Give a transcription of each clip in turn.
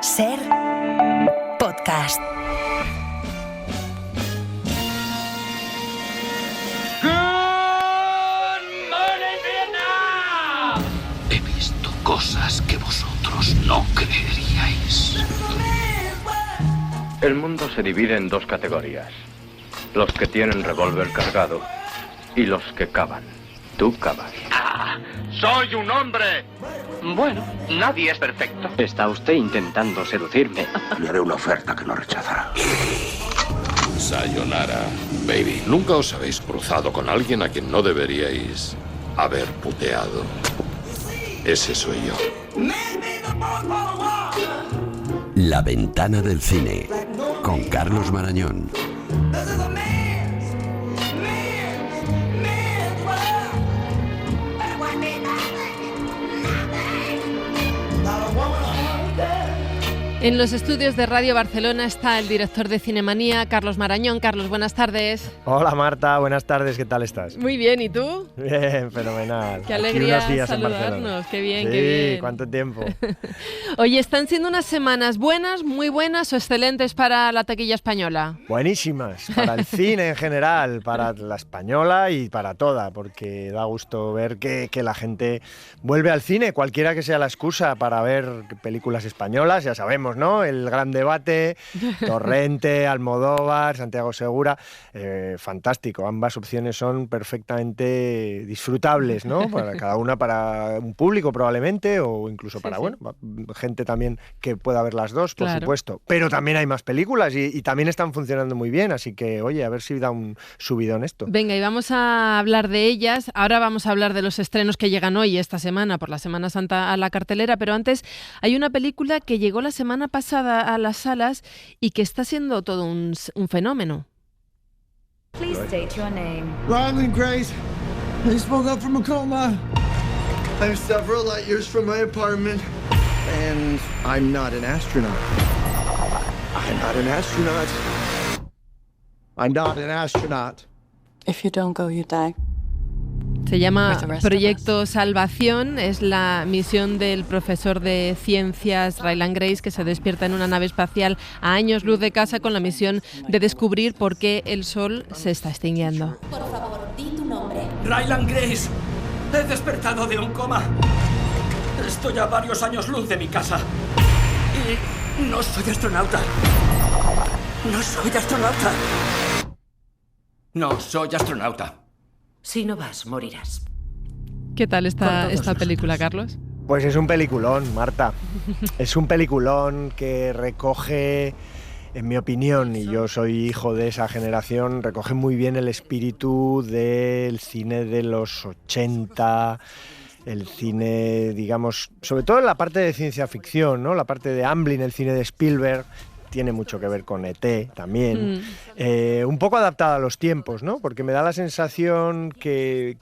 Ser podcast. He visto cosas que vosotros no creeríais. El mundo se divide en dos categorías: los que tienen revólver cargado y los que cavan. Tú cavas. ¡Ah! ¡Soy un hombre! Bueno, nadie es perfecto. Está usted intentando seducirme. Le haré una oferta que no rechazará. Sayonara, baby. Nunca os habéis cruzado con alguien a quien no deberíais haber puteado. Ese soy yo. La ventana del cine, con Carlos Marañón. En los estudios de Radio Barcelona está el director de Cinemanía, Carlos Marañón. Carlos, buenas tardes. Hola Marta, buenas tardes, ¿qué tal estás? Muy bien, ¿y tú? Bien, fenomenal. Qué Aquí alegría unos días saludarnos, qué bien, sí, qué bien. ¿cuánto tiempo? Oye, ¿están siendo unas semanas buenas, muy buenas o excelentes para la taquilla española? Buenísimas, para el cine en general, para la española y para toda, porque da gusto ver que la gente vuelve al cine, cualquiera que sea la excusa para ver películas españolas, ya sabemos, ¿no? El gran debate, Torrente, Almodóvar, Santiago Segura, fantástico, ambas opciones son perfectamente disfrutables, ¿no? Para cada una, para un público probablemente, o incluso para, bueno, gente también que pueda ver las dos, por supuesto. Pero también hay más películas y también están funcionando muy bien, así que, oye, a ver si da un subidón esto. Venga, y vamos a hablar de ellas. Ahora vamos a hablar de los estrenos que llegan hoy, esta semana, por la Semana Santa a la cartelera, pero antes hay una película que llegó la semana pasada a las salas y que está siendo todo un fenómeno. Please state your name. Ryland Grace. I spoke up from a coma. I'm several light years from my apartment. And I'm not an astronaut. I'm not an astronaut. I'm not an astronaut. If you don't go, you die. Se llama Proyecto Salvación, es la misión del profesor de ciencias Ryland Grace, que se despierta en una nave espacial a años luz de casa con la misión de descubrir por qué el Sol se está extinguiendo. Por favor, di tu nombre. Ryland Grace, he despertado de un coma. Estoy a varios años luz de mi casa. Y no soy astronauta. No soy astronauta. No soy astronauta. Si no vas, morirás. ¿Qué tal esta película, Carlos? Pues es un peliculón, Marta. Es un peliculón que recoge, en mi opinión, y yo soy hijo de esa generación, recoge muy bien el espíritu del cine de los 80, el cine, digamos, sobre todo en la parte de ciencia ficción, ¿no? La parte de Amblin, el cine de Spielberg. Tiene mucho que ver con ET también, un poco adaptada a los tiempos, ¿no? Porque me da la sensación que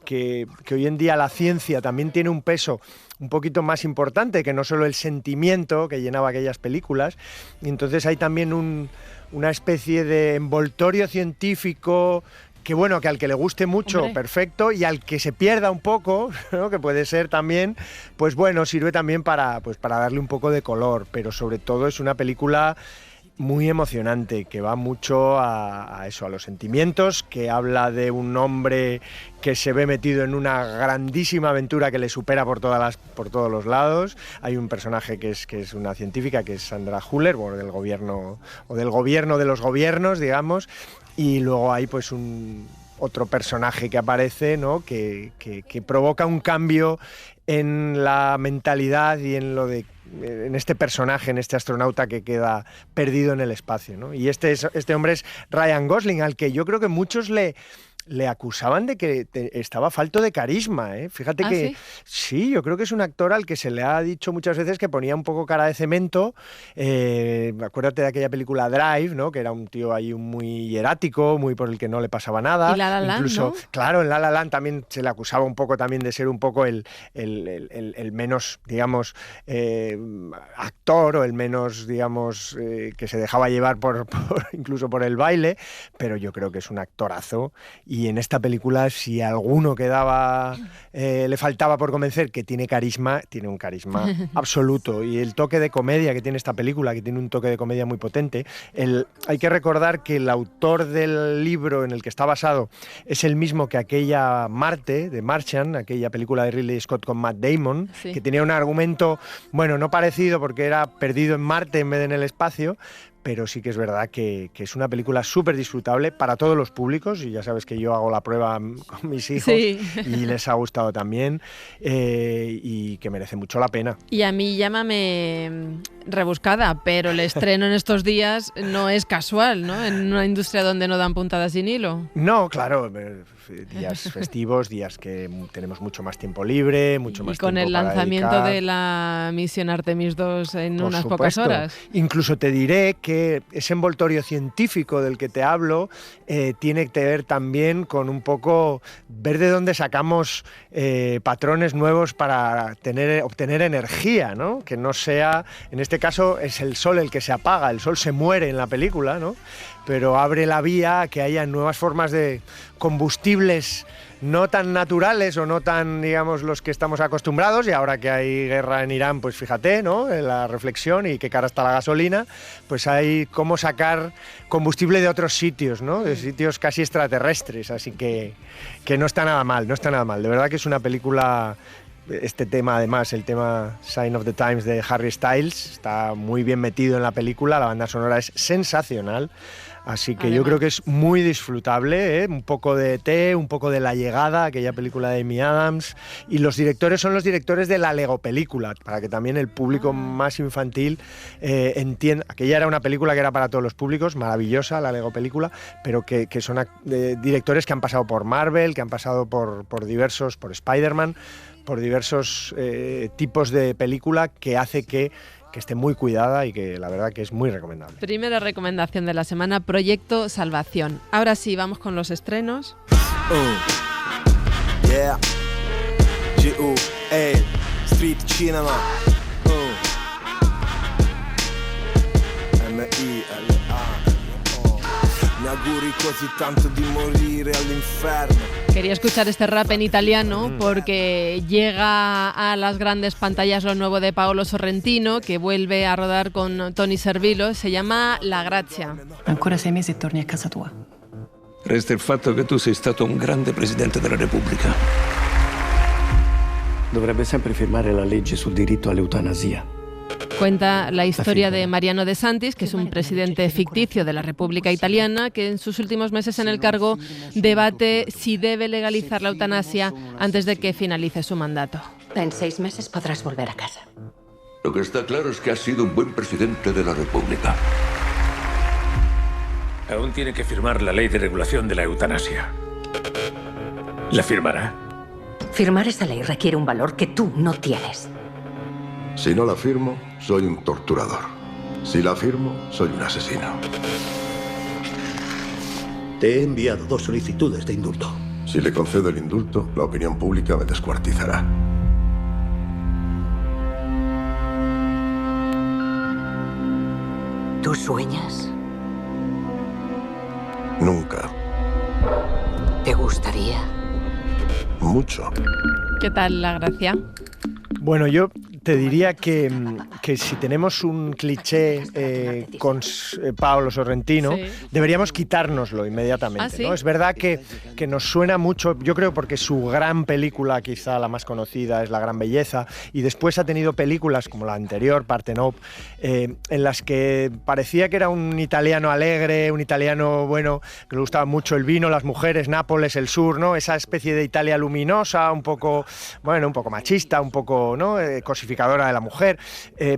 hoy en día la ciencia también tiene un peso un poquito más importante que no solo el sentimiento que llenaba aquellas películas, y entonces hay también una especie de envoltorio científico que bueno, que al que le guste mucho, perfecto, y al que se pierda un poco, ¿no? Que puede ser también, pues bueno, sirve también para darle un poco de color, pero sobre todo es una película muy emocionante, que va mucho a eso, a los sentimientos, que habla de un hombre que se ve metido en una grandísima aventura que le supera por todos los lados. Hay un personaje que es una científica, que es Sandra Hüller, bueno, del gobierno de los gobiernos, digamos, y luego hay pues otro personaje que aparece, ¿no? que provoca un cambio en la mentalidad y en este personaje, en este astronauta que queda perdido en el espacio, ¿no? Y este hombre es Ryan Gosling, al que yo creo que muchos le acusaban de que estaba falto de carisma, ¿eh? Fíjate que ¿sí? Yo creo que es un actor al que se le ha dicho muchas veces que ponía un poco cara de cemento. Acuérdate de aquella película Drive, ¿no? Que era un tío ahí muy hierático, muy por el que no le pasaba nada. Y La La Land, incluso, ¿no? Claro, en La La Land también se le acusaba un poco también de ser un poco el menos, digamos, actor, o el menos, digamos, que se dejaba llevar incluso por el baile, pero yo creo que es un actorazo. y en esta película, si alguno quedaba, le faltaba por convencer, que tiene carisma, tiene un carisma absoluto. Y el toque de comedia que tiene esta película, que tiene un toque de comedia muy potente, hay que recordar que el autor del libro en el que está basado es el mismo que aquella Marte, de Martian, aquella película de Ridley Scott con Matt Damon, que tenía un argumento, bueno, no parecido porque era perdido en Marte en vez de en el espacio, pero sí que es verdad que es una película súper disfrutable para todos los públicos, y ya sabes que yo hago la prueba con mis hijos y les ha gustado también, y que merece mucho la pena. Y a mí llámame rebuscada, pero el estreno en estos días no es casual, ¿no? En una industria donde no dan puntadas sin hilo. No, claro, días festivos, días que tenemos mucho más tiempo libre, mucho más tiempo para dedicar. Y con el lanzamiento de la misión Artemis 2 en unas pocas horas. Incluso te diré que ese envoltorio científico del que te hablo tiene que ver también con un poco ver de dónde sacamos patrones nuevos para obtener energía, ¿no? Que no sea, en este caso es el sol el que se apaga, el sol se muere en la película, ¿no? Pero abre la vía a que haya nuevas formas de combustibles no tan naturales o no tan, digamos, los que estamos acostumbrados, y ahora que hay guerra en Irán, pues fíjate, ¿no? En la reflexión y qué cara está la gasolina, pues hay cómo sacar combustible de otros sitios, ¿no? De sitios casi extraterrestres, así que no está nada mal, no está nada mal. De verdad que es una película. Este tema, además, el tema Sign of the Times de Harry Styles, está muy bien metido en la película, la banda sonora es sensacional, así que yo creo que es muy disfrutable, ¿eh? Un poco de E.T., un poco de La Llegada, aquella película de Amy Adams, y los directores son los directores de la Lego película, para que también el público más infantil entienda. Aquella era una película que era para todos los públicos, maravillosa, la Lego película, pero que son directores que han pasado por Marvel, que han pasado por Spider-Man, por diversos tipos de película, que hace que esté muy cuidada y que la verdad que es muy recomendable. Primera recomendación de la semana, Proyecto Salvación. Ahora sí, vamos con los estrenos. Yeah. Street Cinema. Mi auguri così tanto di morire all'inferno. Quería escuchar este rap en italiano porque llega a las grandes pantallas lo nuevo de Paolo Sorrentino, que vuelve a rodar con Tony Servillo. Se llama La Grazia. Ancora 6 mesi e torni a casa tua. Resta il fatto che tu sei stato un grande presidente della Repubblica. Dovrebbe sempre firmare la legge sul diritto all'eutanasia. Cuenta la historia de Mariano De Santis, que es un presidente ficticio de la República Italiana, que en sus últimos meses en el cargo debate si debe legalizar la eutanasia antes de que finalice su mandato. En 6 meses podrás volver a casa. Lo que está claro es que has sido un buen presidente de la República. Aún tiene que firmar la ley de regulación de la eutanasia. ¿La firmará? Firmar esa ley requiere un valor que tú no tienes. Si no la firmo, soy un torturador. Si la firmo, soy un asesino. Te he enviado 2 solicitudes de indulto. Si le concedo el indulto, la opinión pública me descuartizará. ¿Tú sueñas? Nunca. ¿Te gustaría? Mucho. ¿Qué tal La Gracia? Bueno, yo te diría que si tenemos un cliché con Paolo Sorrentino, deberíamos quitárnoslo inmediatamente. ¿Ah, sí? ¿No? Es verdad que nos suena mucho, yo creo porque su gran película, quizá la más conocida, es La Gran Belleza, y después ha tenido películas como la anterior, Partenopé, en las que parecía que era un italiano alegre, un italiano, bueno, que le gustaba mucho el vino, las mujeres, Nápoles, el sur, ¿no? Esa especie de Italia luminosa, un poco machista, un poco, ¿no? Cosificadora de la mujer,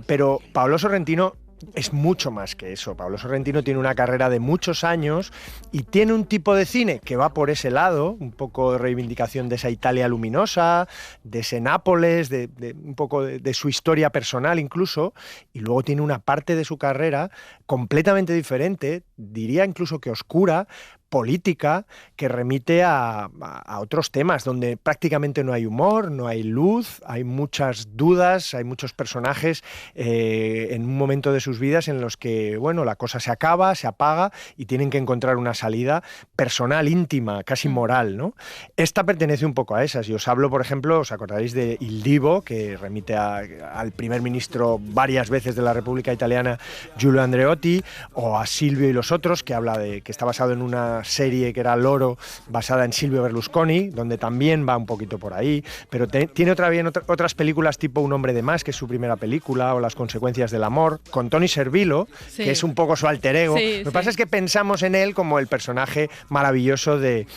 pero Paolo Sorrentino es mucho más que eso. Paolo Sorrentino tiene una carrera de muchos años y tiene un tipo de cine que va por ese lado, un poco de reivindicación de esa Italia luminosa, de ese Nápoles, de un poco de su historia personal incluso, y luego tiene una parte de su carrera completamente diferente, diría incluso que oscura, política que remite a otros temas, donde prácticamente no hay humor, no hay luz, hay muchas dudas, hay muchos personajes en un momento de sus vidas en los que, bueno, la cosa se acaba, se apaga y tienen que encontrar una salida personal, íntima, casi moral, ¿no? Esta pertenece un poco a esas. Y os hablo, por ejemplo, os acordaréis de Il Divo, que remite al primer ministro varias veces de la República Italiana, Giulio Andreotti, o a Silvio y los otros, que habla de que está basado en una serie que era Loro, basada en Silvio Berlusconi, donde también va un poquito por ahí, pero tiene otras películas tipo Un hombre de más, que es su primera película, o Las consecuencias del amor, con Tony Servillo, que es un poco su alter ego. Lo que pasa es que pensamos en él como el personaje maravilloso de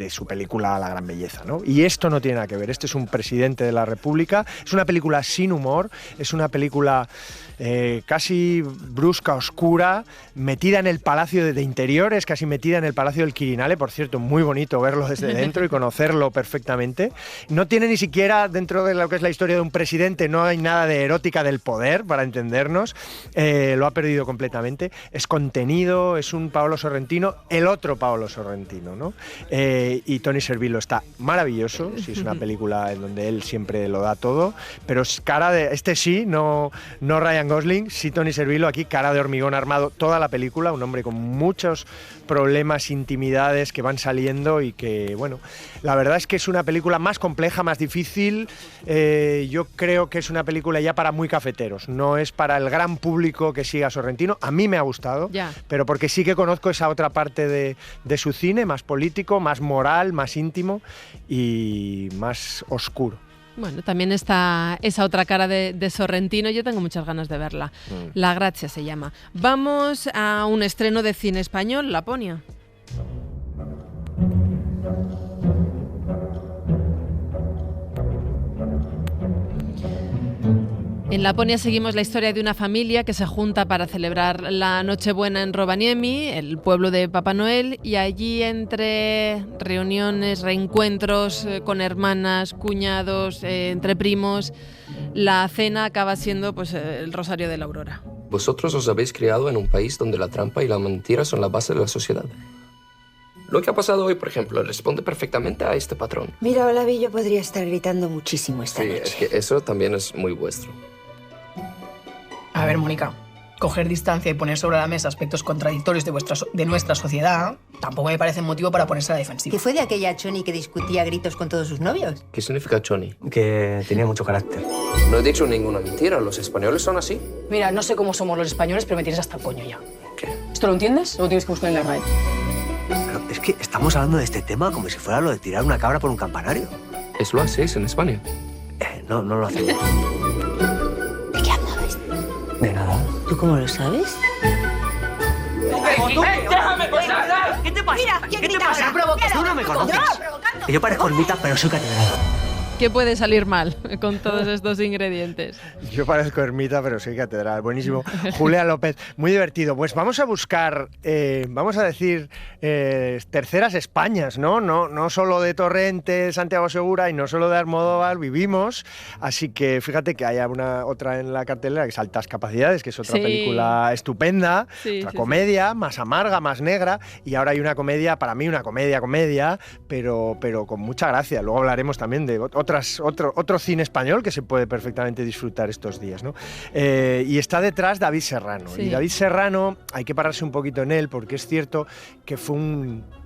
su película La gran belleza, ¿no? Y esto no tiene nada que ver. Este es un presidente de la República, es una película sin humor, es una película casi brusca, oscura, metida en el Palacio de Interiores, casi metida en el Palacio del Quirinale, por cierto, muy bonito verlo desde dentro y conocerlo perfectamente. No tiene ni siquiera, dentro de lo que es la historia de un presidente, no hay nada de erótica del poder, para entendernos, lo ha perdido completamente. Es contenido, es un Paolo Sorrentino, el otro Paolo Sorrentino, ¿no? Y Tony Servillo está maravilloso, sí, es una película en donde él siempre lo da todo, pero es cara de... Este sí, no Ryan Gosling, sí Tony Servillo, aquí cara de hormigón armado toda la película, un hombre con muchos problemas, intimidades que van saliendo y que, bueno, la verdad es que es una película más compleja, más difícil. Yo creo que es una película ya para muy cafeteros, no es para el gran público que siga a Sorrentino. A mí me ha gustado, pero porque sí que conozco esa otra parte de su cine, más político, más moral, más íntimo y más oscuro. Bueno, también está esa otra cara de Sorrentino, yo tengo muchas ganas de verla. La Grazia se llama. Vamos a un estreno de cine español, Laponia. En Laponia seguimos la historia de una familia que se junta para celebrar la Nochebuena en Rovaniemi, el pueblo de Papá Noel, y allí entre reuniones, reencuentros con hermanas, cuñados, entre primos, la cena acaba siendo pues el Rosario de la Aurora. Vosotros os habéis criado en un país donde la trampa y la mentira son la base de la sociedad. Lo que ha pasado hoy, por ejemplo, responde perfectamente a este patrón. Mira, Olavi, yo podría estar gritando muchísimo esta noche. Sí, es que eso también es muy vuestro. A ver, Mónica, coger distancia y poner sobre la mesa aspectos contradictorios de nuestra sociedad tampoco me parece motivo para ponerse a la defensiva. ¿Qué fue de aquella Choni que discutía a gritos con todos sus novios? ¿Qué significa Choni? Que tenía mucho carácter. No he dicho ninguna mentira, los españoles son así. Mira, no sé cómo somos los españoles, pero me tienes hasta el coño ya. ¿Qué? ¿Esto lo entiendes o lo tienes que buscar en la RAE? Pero es que estamos hablando de este tema como si fuera lo de tirar una cabra por un campanario. ¿Es lo hacéis en España? No lo hacemos. ¿De qué hablabas? De nada. ¿Tú cómo lo sabes? ¡Déjame pasar! ¿Qué te pasa? Mira, ¿qué te pasa? Tú no me conoces. Que yo parezco ermita, pero soy catedral. ¿Qué puede salir mal con todos estos ingredientes? Yo parezco ermita, pero soy catedral. Buenísimo. Julia López, muy divertido. Pues vamos a buscar, vamos a decir, terceras Españas, ¿no? No solo de Torrente, Santiago Segura y no solo de Almodóvar, vivimos. Así que fíjate que hay otra en la cartelera, que es Altas Capacidades, que es otra película estupenda, otra comedia, más amarga, más negra. Y ahora hay una comedia, para mí una comedia, pero con mucha gracia. Luego hablaremos también de otro cine español que se puede perfectamente disfrutar estos días, ¿no? Y está detrás David Serrano. Y David Serrano, hay que pararse un poquito en él, porque es cierto que fue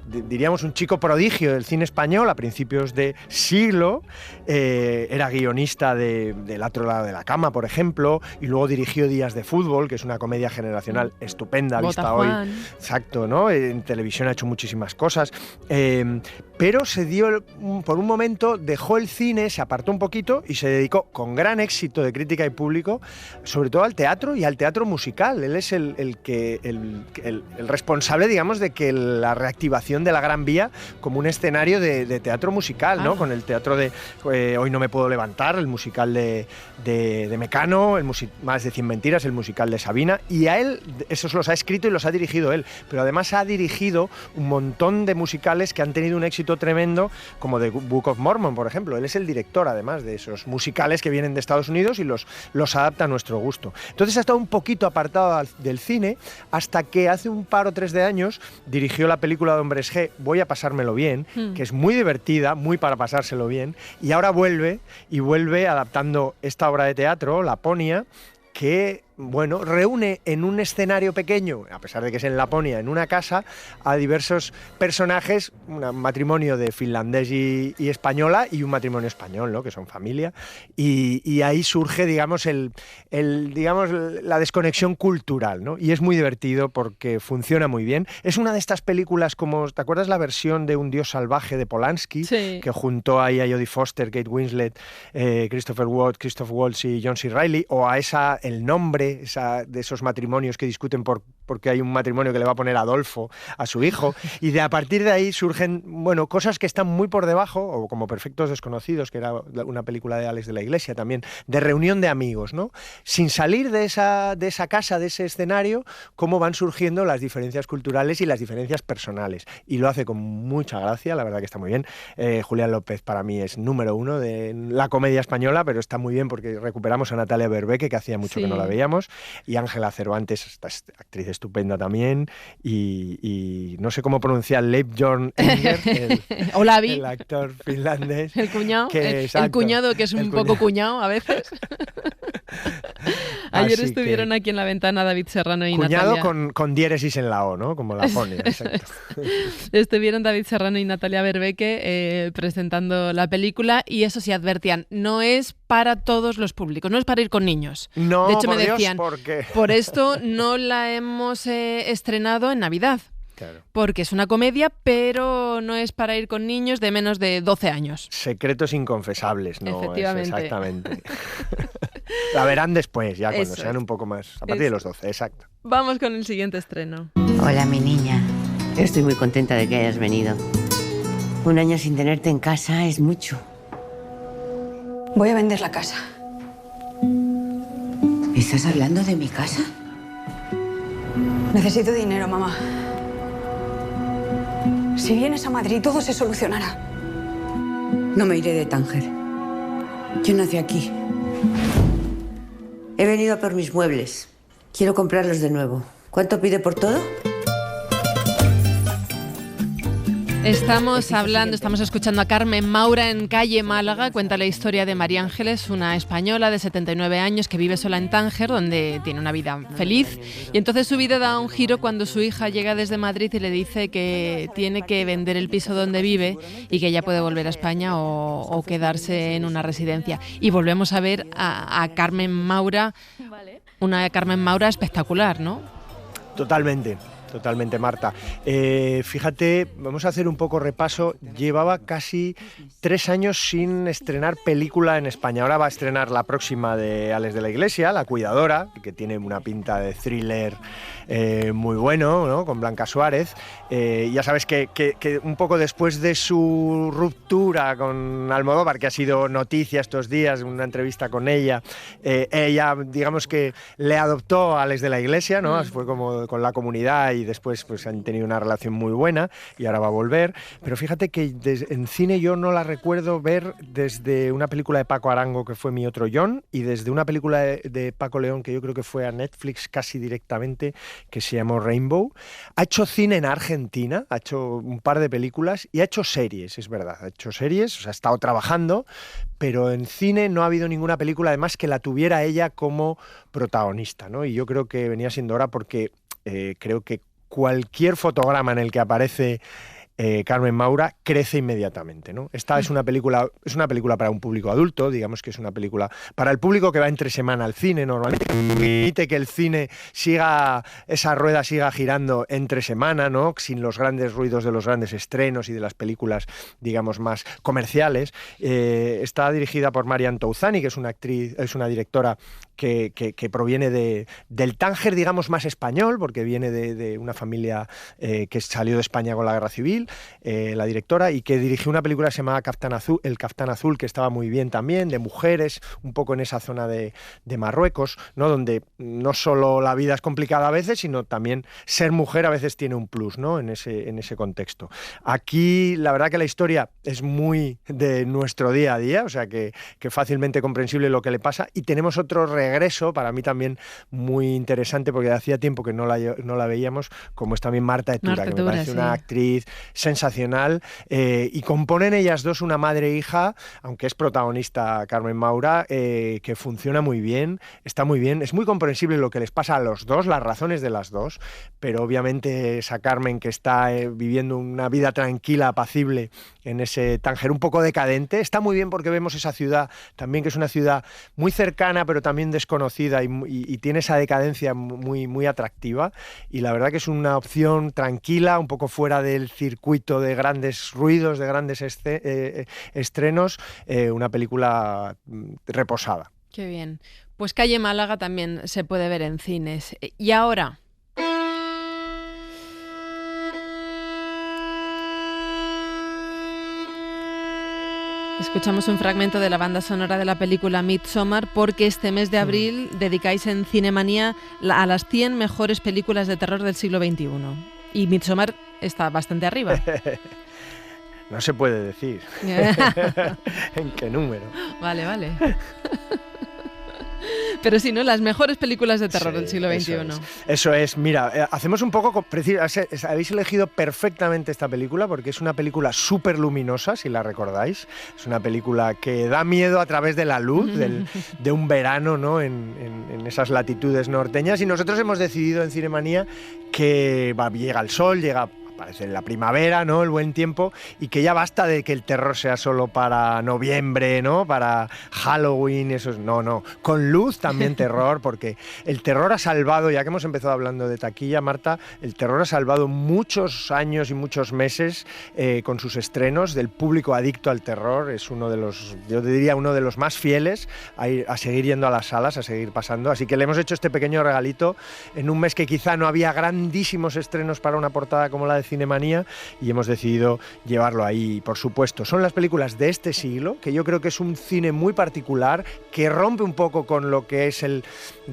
diríamos un chico prodigio del cine español a principios de siglo. Era guionista del Otro lado de la cama, por ejemplo, y luego dirigió Días de fútbol, que es una comedia generacional estupenda, vista hoy. Exacto, ¿no? En televisión ha hecho muchísimas cosas. Pero se dio, por un momento, dejó el cine, se apartó un poquito y se dedicó con gran éxito de crítica y público, sobre todo al teatro y al teatro musical. Él es el responsable, digamos, de que la reactivación construcción de la Gran Vía como un escenario de teatro musical, ¿no? Con el teatro de Hoy no me puedo levantar, el musical de Mecano, Más de 100 mentiras, el musical de Sabina, y a él esos los ha escrito y los ha dirigido él, pero además ha dirigido un montón de musicales que han tenido un éxito tremendo, como The Book of Mormon, por ejemplo. Él es el director, además, de esos musicales que vienen de Estados Unidos y los adapta a nuestro gusto. Entonces ha estado un poquito apartado del cine hasta que hace un par o 3 de años dirigió la película de Hombres G, Voy a pasármelo bien, que es muy divertida, muy para pasárselo bien, y ahora vuelve adaptando esta obra de teatro, Laponia, que, bueno, reúne en un escenario pequeño, a pesar de que es en Laponia, en una casa, a diversos personajes, un matrimonio de finlandés y española y un matrimonio español, ¿no? Que son familia, y ahí surge, digamos, la desconexión cultural, ¿no? Y es muy divertido porque funciona muy bien. Es una de estas películas como, ¿te acuerdas la versión de Un Dios salvaje de Polanski? Sí. Que juntó ahí a Jodie Foster, Kate Winslet, Christopher Waltz y John C. Reilly, o a El Nombre, de esos matrimonios que discuten porque hay un matrimonio que le va a poner Adolfo a su hijo, y a partir de ahí surgen, bueno, cosas que están muy por debajo, o como Perfectos Desconocidos, que era una película de Alex de la Iglesia también, de reunión de amigos, ¿no? Sin salir de esa casa, de ese escenario, cómo van surgiendo las diferencias culturales y las diferencias personales, y lo hace con mucha gracia, la verdad que está muy bien. Julián López para mí es número 1 de la comedia española, pero está muy bien porque recuperamos a Natalia Berbeque, que hacía mucho que no la veíamos, y Ángela Cervantes, esta actriz estupenda también, y no sé cómo pronunciar, Leif Jorn Enger, el actor finlandés. El cuñado, que, el cuñado que es un poco cuñado a veces. Ayer estuvieron aquí en La Ventana David Serrano y cuñado Natalia. con diéresis en la O, ¿no? Como la Laponia, exacto. Estuvieron David Serrano y Natalia Berbeque presentando la película, y eso sí advertían, no es para todos los públicos, no es para ir con niños. No, de hecho, por me decían, Dios, ¿por qué? Por esto no la hemos estrenado en Navidad. Claro. Porque es una comedia, pero no es para ir con niños de menos de 12 años. Secretos inconfesables, ¿no? Efectivamente. Exactamente. La verán después, ya cuando sean un poco más, a partir de los 12, exacto. Vamos con el siguiente estreno. Hola, mi niña. Estoy muy contenta de que hayas venido. 1 año sin tenerte en casa es mucho. Voy a vender la casa. ¿Estás hablando de mi casa? Necesito dinero, mamá. Si vienes a Madrid, todo se solucionará. No me iré de Tánger. Yo nací aquí. He venido a por mis muebles. Quiero comprarlos de nuevo. ¿Cuánto pide por todo? Estamos escuchando a Carmen Maura en Calle Málaga. Cuenta la historia de María Ángeles, una española de 79 años que vive sola en Tánger, donde tiene una vida feliz. Y entonces su vida da un giro cuando su hija llega desde Madrid y le dice que tiene que vender el piso donde vive y que ella puede volver a España o quedarse en una residencia. Y volvemos a ver a Carmen Maura, una Carmen Maura espectacular, ¿no? Totalmente, Marta. Fíjate, vamos a hacer un poco repaso. Llevaba casi 3 años sin estrenar película en España. Ahora va a estrenar la próxima de Alex de la Iglesia, La Cuidadora, que tiene una pinta de thriller muy bueno, ¿no? Con Blanca Suárez. Ya sabes que un poco después de su ruptura con Almodóvar, que ha sido noticia estos días, una entrevista con ella, ella, digamos que le adoptó a Alex de la Iglesia, ¿no? Fue como con La Comunidad, y después pues han tenido una relación muy buena y ahora va a volver. Pero fíjate que en cine yo no la recuerdo ver desde una película de Paco Arango, que fue Mi Otro John, y desde una película de Paco León, que yo creo que fue a Netflix casi directamente, que se llamó Rainbow. Ha hecho cine en Argentina, ha hecho un par de películas y ha hecho series, es verdad, ha hecho series, o sea, ha estado trabajando, pero en cine no ha habido ninguna película además que la tuviera ella como protagonista, ¿no? Y yo creo que venía siendo hora porque creo que cualquier fotograma en el que aparece Carmen Maura crece inmediatamente, ¿no? Esta es una película para un público adulto, digamos que es una película para el público que va entre semana al cine normalmente, permite que el cine esa rueda siga girando entre semana, ¿no? Sin los grandes ruidos de los grandes estrenos y de las películas, digamos, más comerciales. Está dirigida por Marian Touzani, que es una actriz, es una directora que proviene del Tánger, digamos, más español, porque viene de una familia que salió de España con la Guerra Civil, Isabel, la directora, y que dirigió una película que se llamaba El Caftán Azul, que estaba muy bien también, de mujeres, un poco en esa zona de Marruecos, ¿no? Donde no solo la vida es complicada a veces, sino también ser mujer a veces tiene un plus, ¿no? En ese contexto. Aquí la verdad que la historia es muy de nuestro día a día, o sea que fácilmente comprensible lo que le pasa, y tenemos otro regreso, para mí también muy interesante, porque hacía tiempo que no la veíamos, como es también Marta Etura, que me parece una actriz sensacional, y componen ellas dos una madre e hija, aunque es protagonista Carmen Maura, que funciona muy bien, está muy bien, es muy comprensible lo que les pasa a los dos, las razones de las dos, pero obviamente esa Carmen que está viviendo una vida tranquila, apacible, en ese Tánger un poco decadente, está muy bien porque vemos esa ciudad también, que es una ciudad muy cercana pero también desconocida, y tiene esa decadencia muy, muy atractiva, y la verdad que es una opción tranquila, un poco fuera del circuito de grandes ruidos, de grandes estrenos, una película reposada. Qué bien. Pues Calle Málaga también se puede ver en cines. Y ahora... escuchamos un fragmento de la banda sonora de la película Midsommar, porque este mes de abril dedicáis en Cinemanía a las 100 mejores películas de terror del siglo XXI. Y Midsommar está bastante arriba. No se puede decir. ¿En qué número? Vale. Pero si no, las mejores películas de terror del siglo XXI. Eso es. Mira, hacemos un poco... habéis elegido perfectamente esta película, porque es una película súper luminosa, si la recordáis. Es una película que da miedo a través de la luz, de un verano, ¿no? en esas latitudes norteñas. Y nosotros hemos decidido en Cinemanía que llega el sol, parece la primavera, ¿no? El buen tiempo, y que ya basta de que el terror sea solo para noviembre, ¿no? Para Halloween, eso es... No. Con luz también terror, porque el terror ha salvado, ya que hemos empezado hablando de taquilla, Marta, el terror ha salvado muchos años y muchos meses con sus estrenos, del público adicto al terror. Es uno de los, yo te diría, uno de los más fieles a seguir yendo a las salas, a seguir pasando. Así que le hemos hecho este pequeño regalito en un mes que quizá no había grandísimos estrenos para una portada como la de Cinemanía, y hemos decidido llevarlo ahí. Por supuesto, son las películas de este siglo, que yo creo que es un cine muy particular, que rompe un poco con lo que es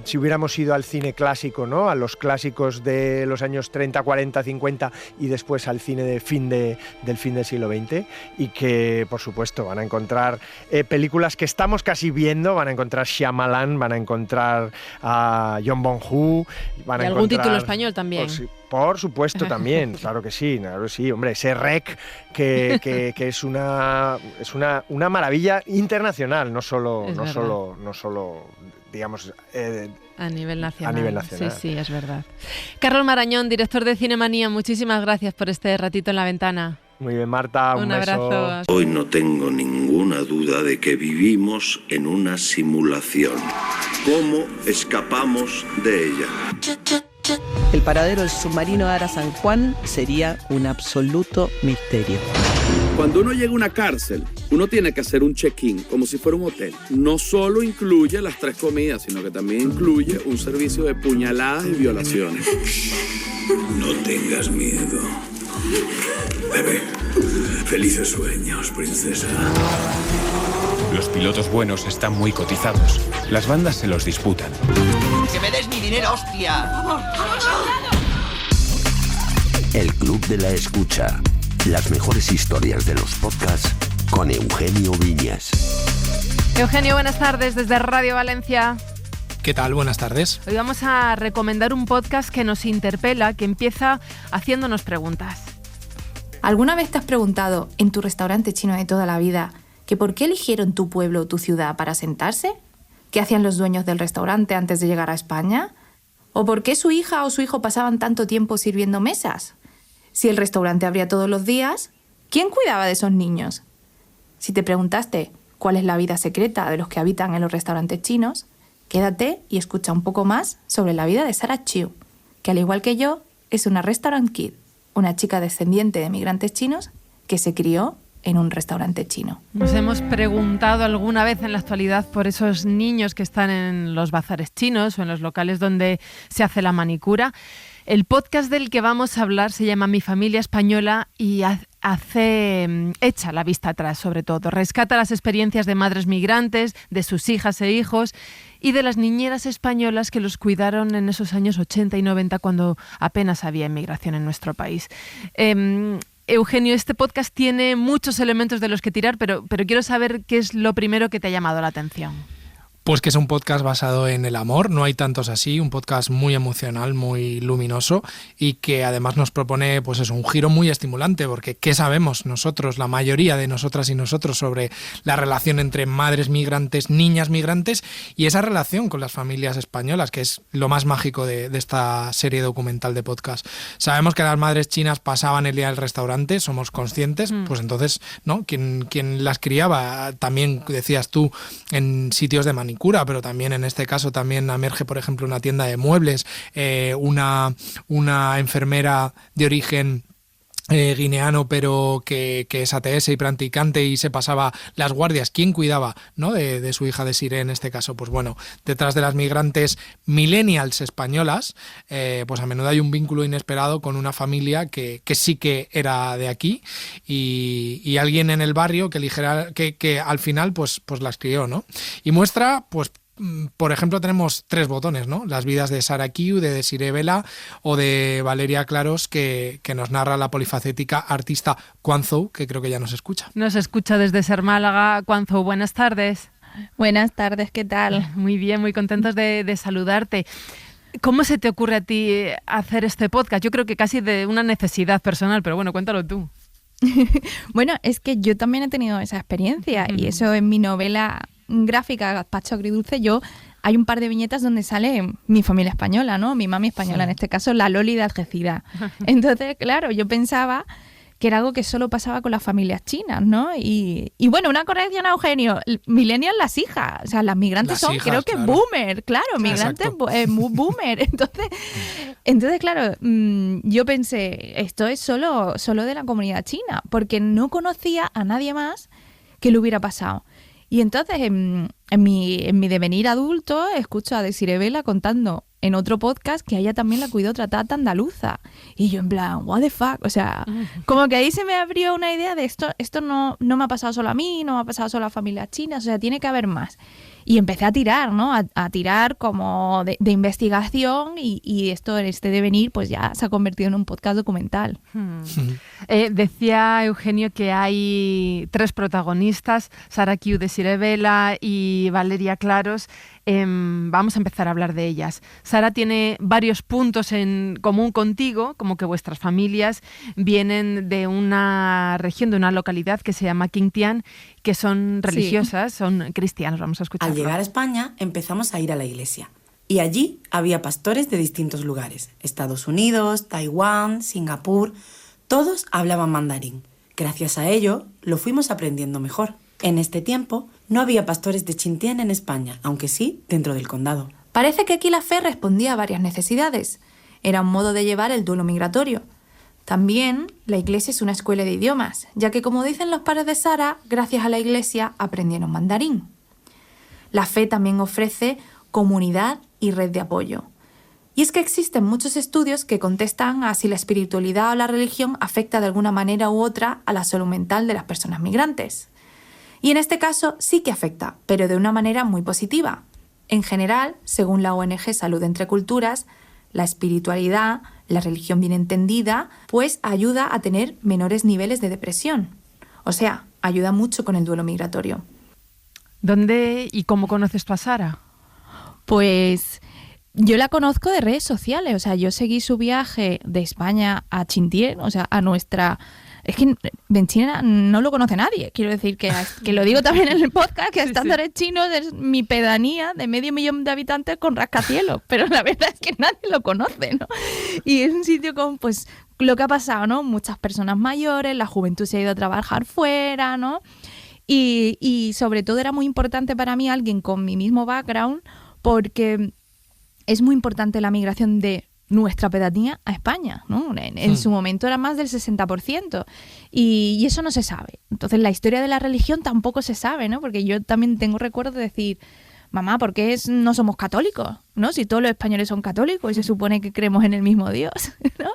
si hubiéramos ido al cine clásico, ¿no? A los clásicos de los años 30, 40, 50, y después al cine del fin del siglo XX, y que, por supuesto, van a encontrar películas que estamos casi viendo, van a encontrar Shyamalan, van a encontrar a Jon Bong-joon, van a algún encontrar... título español también. Por supuesto también, claro que sí, hombre, ese REC que es una maravilla internacional, no solo digamos a nivel nacional. A nivel nacional. Sí, es verdad. Carlos Marañón, director de Cinemanía, muchísimas gracias por este ratito en la ventana. Muy bien, Marta, un beso. Abrazo. Hoy no tengo ninguna duda de que vivimos en una simulación. ¿Cómo escapamos de ella? El paradero del submarino Ara San Juan sería un absoluto misterio. Cuando uno llega a una cárcel, uno tiene que hacer un check-in, como si fuera un hotel. No solo incluye las 3 comidas, sino que también incluye un servicio de puñaladas y violaciones. No tengas miedo. Bebé, felices sueños, princesa. Los pilotos buenos están muy cotizados. Las bandas se los disputan. ¡Que me des mi dinero, hostia! El Club de la Escucha. Las mejores historias de los podcasts con Eugenio Viñas. Eugenio, buenas tardes desde Radio Valencia. ¿Qué tal? Buenas tardes. Hoy vamos a recomendar un podcast que nos interpela, que empieza haciéndonos preguntas. ¿Alguna vez te has preguntado en tu restaurante chino de toda la vida que por qué eligieron tu pueblo o tu ciudad para sentarse? ¿Qué hacían los dueños del restaurante antes de llegar a España? ¿O por qué su hija o su hijo pasaban tanto tiempo sirviendo mesas? Si el restaurante abría todos los días, ¿quién cuidaba de esos niños? Si te preguntaste cuál es la vida secreta de los que habitan en los restaurantes chinos, quédate y escucha un poco más sobre la vida de Sarah Chiu, que al igual que yo, es una restaurant kid, una chica descendiente de migrantes chinos que se crió en un restaurante chino. Nos hemos preguntado alguna vez en la actualidad por esos niños que están en los bazares chinos o en los locales donde se hace la manicura. El podcast del que vamos a hablar se llama Mi familia española y echa la vista atrás, sobre todo. Rescata las experiencias de madres migrantes, de sus hijas e hijos y de las niñeras españolas que los cuidaron en esos años 80 y 90 cuando apenas había inmigración en nuestro país. Eugenio, este podcast tiene muchos elementos de los que tirar, pero quiero saber qué es lo primero que te ha llamado la atención. Pues que es un podcast basado en el amor, no hay tantos así, un podcast muy emocional, muy luminoso y que además nos propone pues eso, un giro muy estimulante, porque ¿qué sabemos nosotros, la mayoría de nosotras y nosotros, sobre la relación entre madres migrantes, niñas migrantes y esa relación con las familias españolas, que es lo más mágico de esta serie documental de podcast? Sabemos que las madres chinas pasaban el día del restaurante, somos conscientes, pues entonces, ¿no? Quien las criaba, también decías tú, en sitios de manicura, pero también en este caso también emerge, por ejemplo, una tienda de muebles, una enfermera de origen guineano, pero que es ATS y practicante y se pasaba las guardias. ¿Quién cuidaba, ¿no? de su hija Desiree en este caso? Pues bueno, detrás de las migrantes millennials españolas, pues a menudo hay un vínculo inesperado con una familia que sí que era de aquí y alguien en el barrio que al final pues las crió, ¿no? Y muestra, pues, por ejemplo, tenemos 3 botones, ¿no? Las vidas de Sara Q, de Desiree Vela o de Valeria Claros, que nos narra la polifacética artista Quanzhou, que creo que ya nos escucha. Nos escucha desde Ser Málaga. Quanzhou, buenas tardes. Buenas tardes, ¿qué tal? Muy bien, muy contentos de saludarte. ¿Cómo se te ocurre a ti hacer este podcast? Yo creo que casi de una necesidad personal, pero bueno, cuéntalo tú. Bueno, es que yo también he tenido esa experiencia y eso en mi novela gráfica Gazpacho Agridulce, hay un par de viñetas donde sale mi familia española, ¿no? Mi mami española, en este caso la Loli de Algeciras. Entonces, claro, yo pensaba que era algo que solo pasaba con las familias chinas, ¿no? Y bueno, una corrección a Eugenio, millennials las hijas, o sea, las migrantes son, creo que claro. Boomer, claro, migrantes boomer. Entonces, claro, yo pensé, esto es solo de la comunidad china, porque no conocía a nadie más que le hubiera pasado. Y entonces, en mi devenir adulto, escucho a Desiree Vela contando en otro podcast que a ella también la cuidó otra tata andaluza. Y yo en plan, what the fuck, o sea, como que ahí se me abrió una idea de esto no me ha pasado solo a mí, no me ha pasado solo a familias chinas, o sea, tiene que haber más. Y empecé a tirar, ¿no? A tirar como de investigación y esto en este devenir pues ya se ha convertido en un podcast documental. Decía Eugenio que hay 3 protagonistas, Sara Q, Desiree Vela y Valeria Claros. Vamos a empezar a hablar de ellas. Sara tiene varios puntos en común contigo, como que vuestras familias vienen de una región, de una localidad que se llama Quintián, que son religiosas, son cristianos. Vamos a escuchar. Al llegar a España empezamos a ir a la iglesia y allí había pastores de distintos lugares, Estados Unidos, Taiwán, Singapur, todos hablaban mandarín. Gracias a ello lo fuimos aprendiendo mejor. En este tiempo no había pastores de Xinjiang en España, aunque sí dentro del condado. Parece que aquí la fe respondía a varias necesidades. Era un modo de llevar el duelo migratorio. También la iglesia es una escuela de idiomas, ya que, como dicen los padres de Sara, gracias a la iglesia aprendieron mandarín. La fe también ofrece comunidad y red de apoyo. Y es que existen muchos estudios que contestan a si la espiritualidad o la religión afecta de alguna manera u otra a la salud mental de las personas migrantes. Y en este caso sí que afecta, pero de una manera muy positiva. En general, según la ONG Salud entre Culturas, la espiritualidad, la religión bien entendida, pues ayuda a tener menores niveles de depresión. O sea, ayuda mucho con el duelo migratorio. ¿Dónde y cómo conoces tú a Sara? Pues yo la conozco de redes sociales. O sea, yo seguí su viaje de España a Xinjiang, o sea, a nuestra... Es que en China no lo conoce nadie. Quiero decir que lo digo también en el podcast, que estándares chinos es mi pedanía de 500.000 de habitantes con rascacielos. Pero la verdad es que nadie lo conoce, ¿no? Y es un sitio con, pues, lo que ha pasado, ¿no? Muchas personas mayores, la juventud se ha ido a trabajar fuera, ¿no? Y sobre todo era muy importante para mí alguien con mi mismo background, porque es muy importante la migración de nuestra pedanía a España, ¿no? En su momento era más del 60% y eso no se sabe. Entonces la historia de la religión tampoco se sabe, ¿no? Porque yo también tengo recuerdo de decir, mamá, ¿por qué no somos católicos? ¿No? Si todos los españoles son católicos y se supone que creemos en el mismo Dios, ¿no?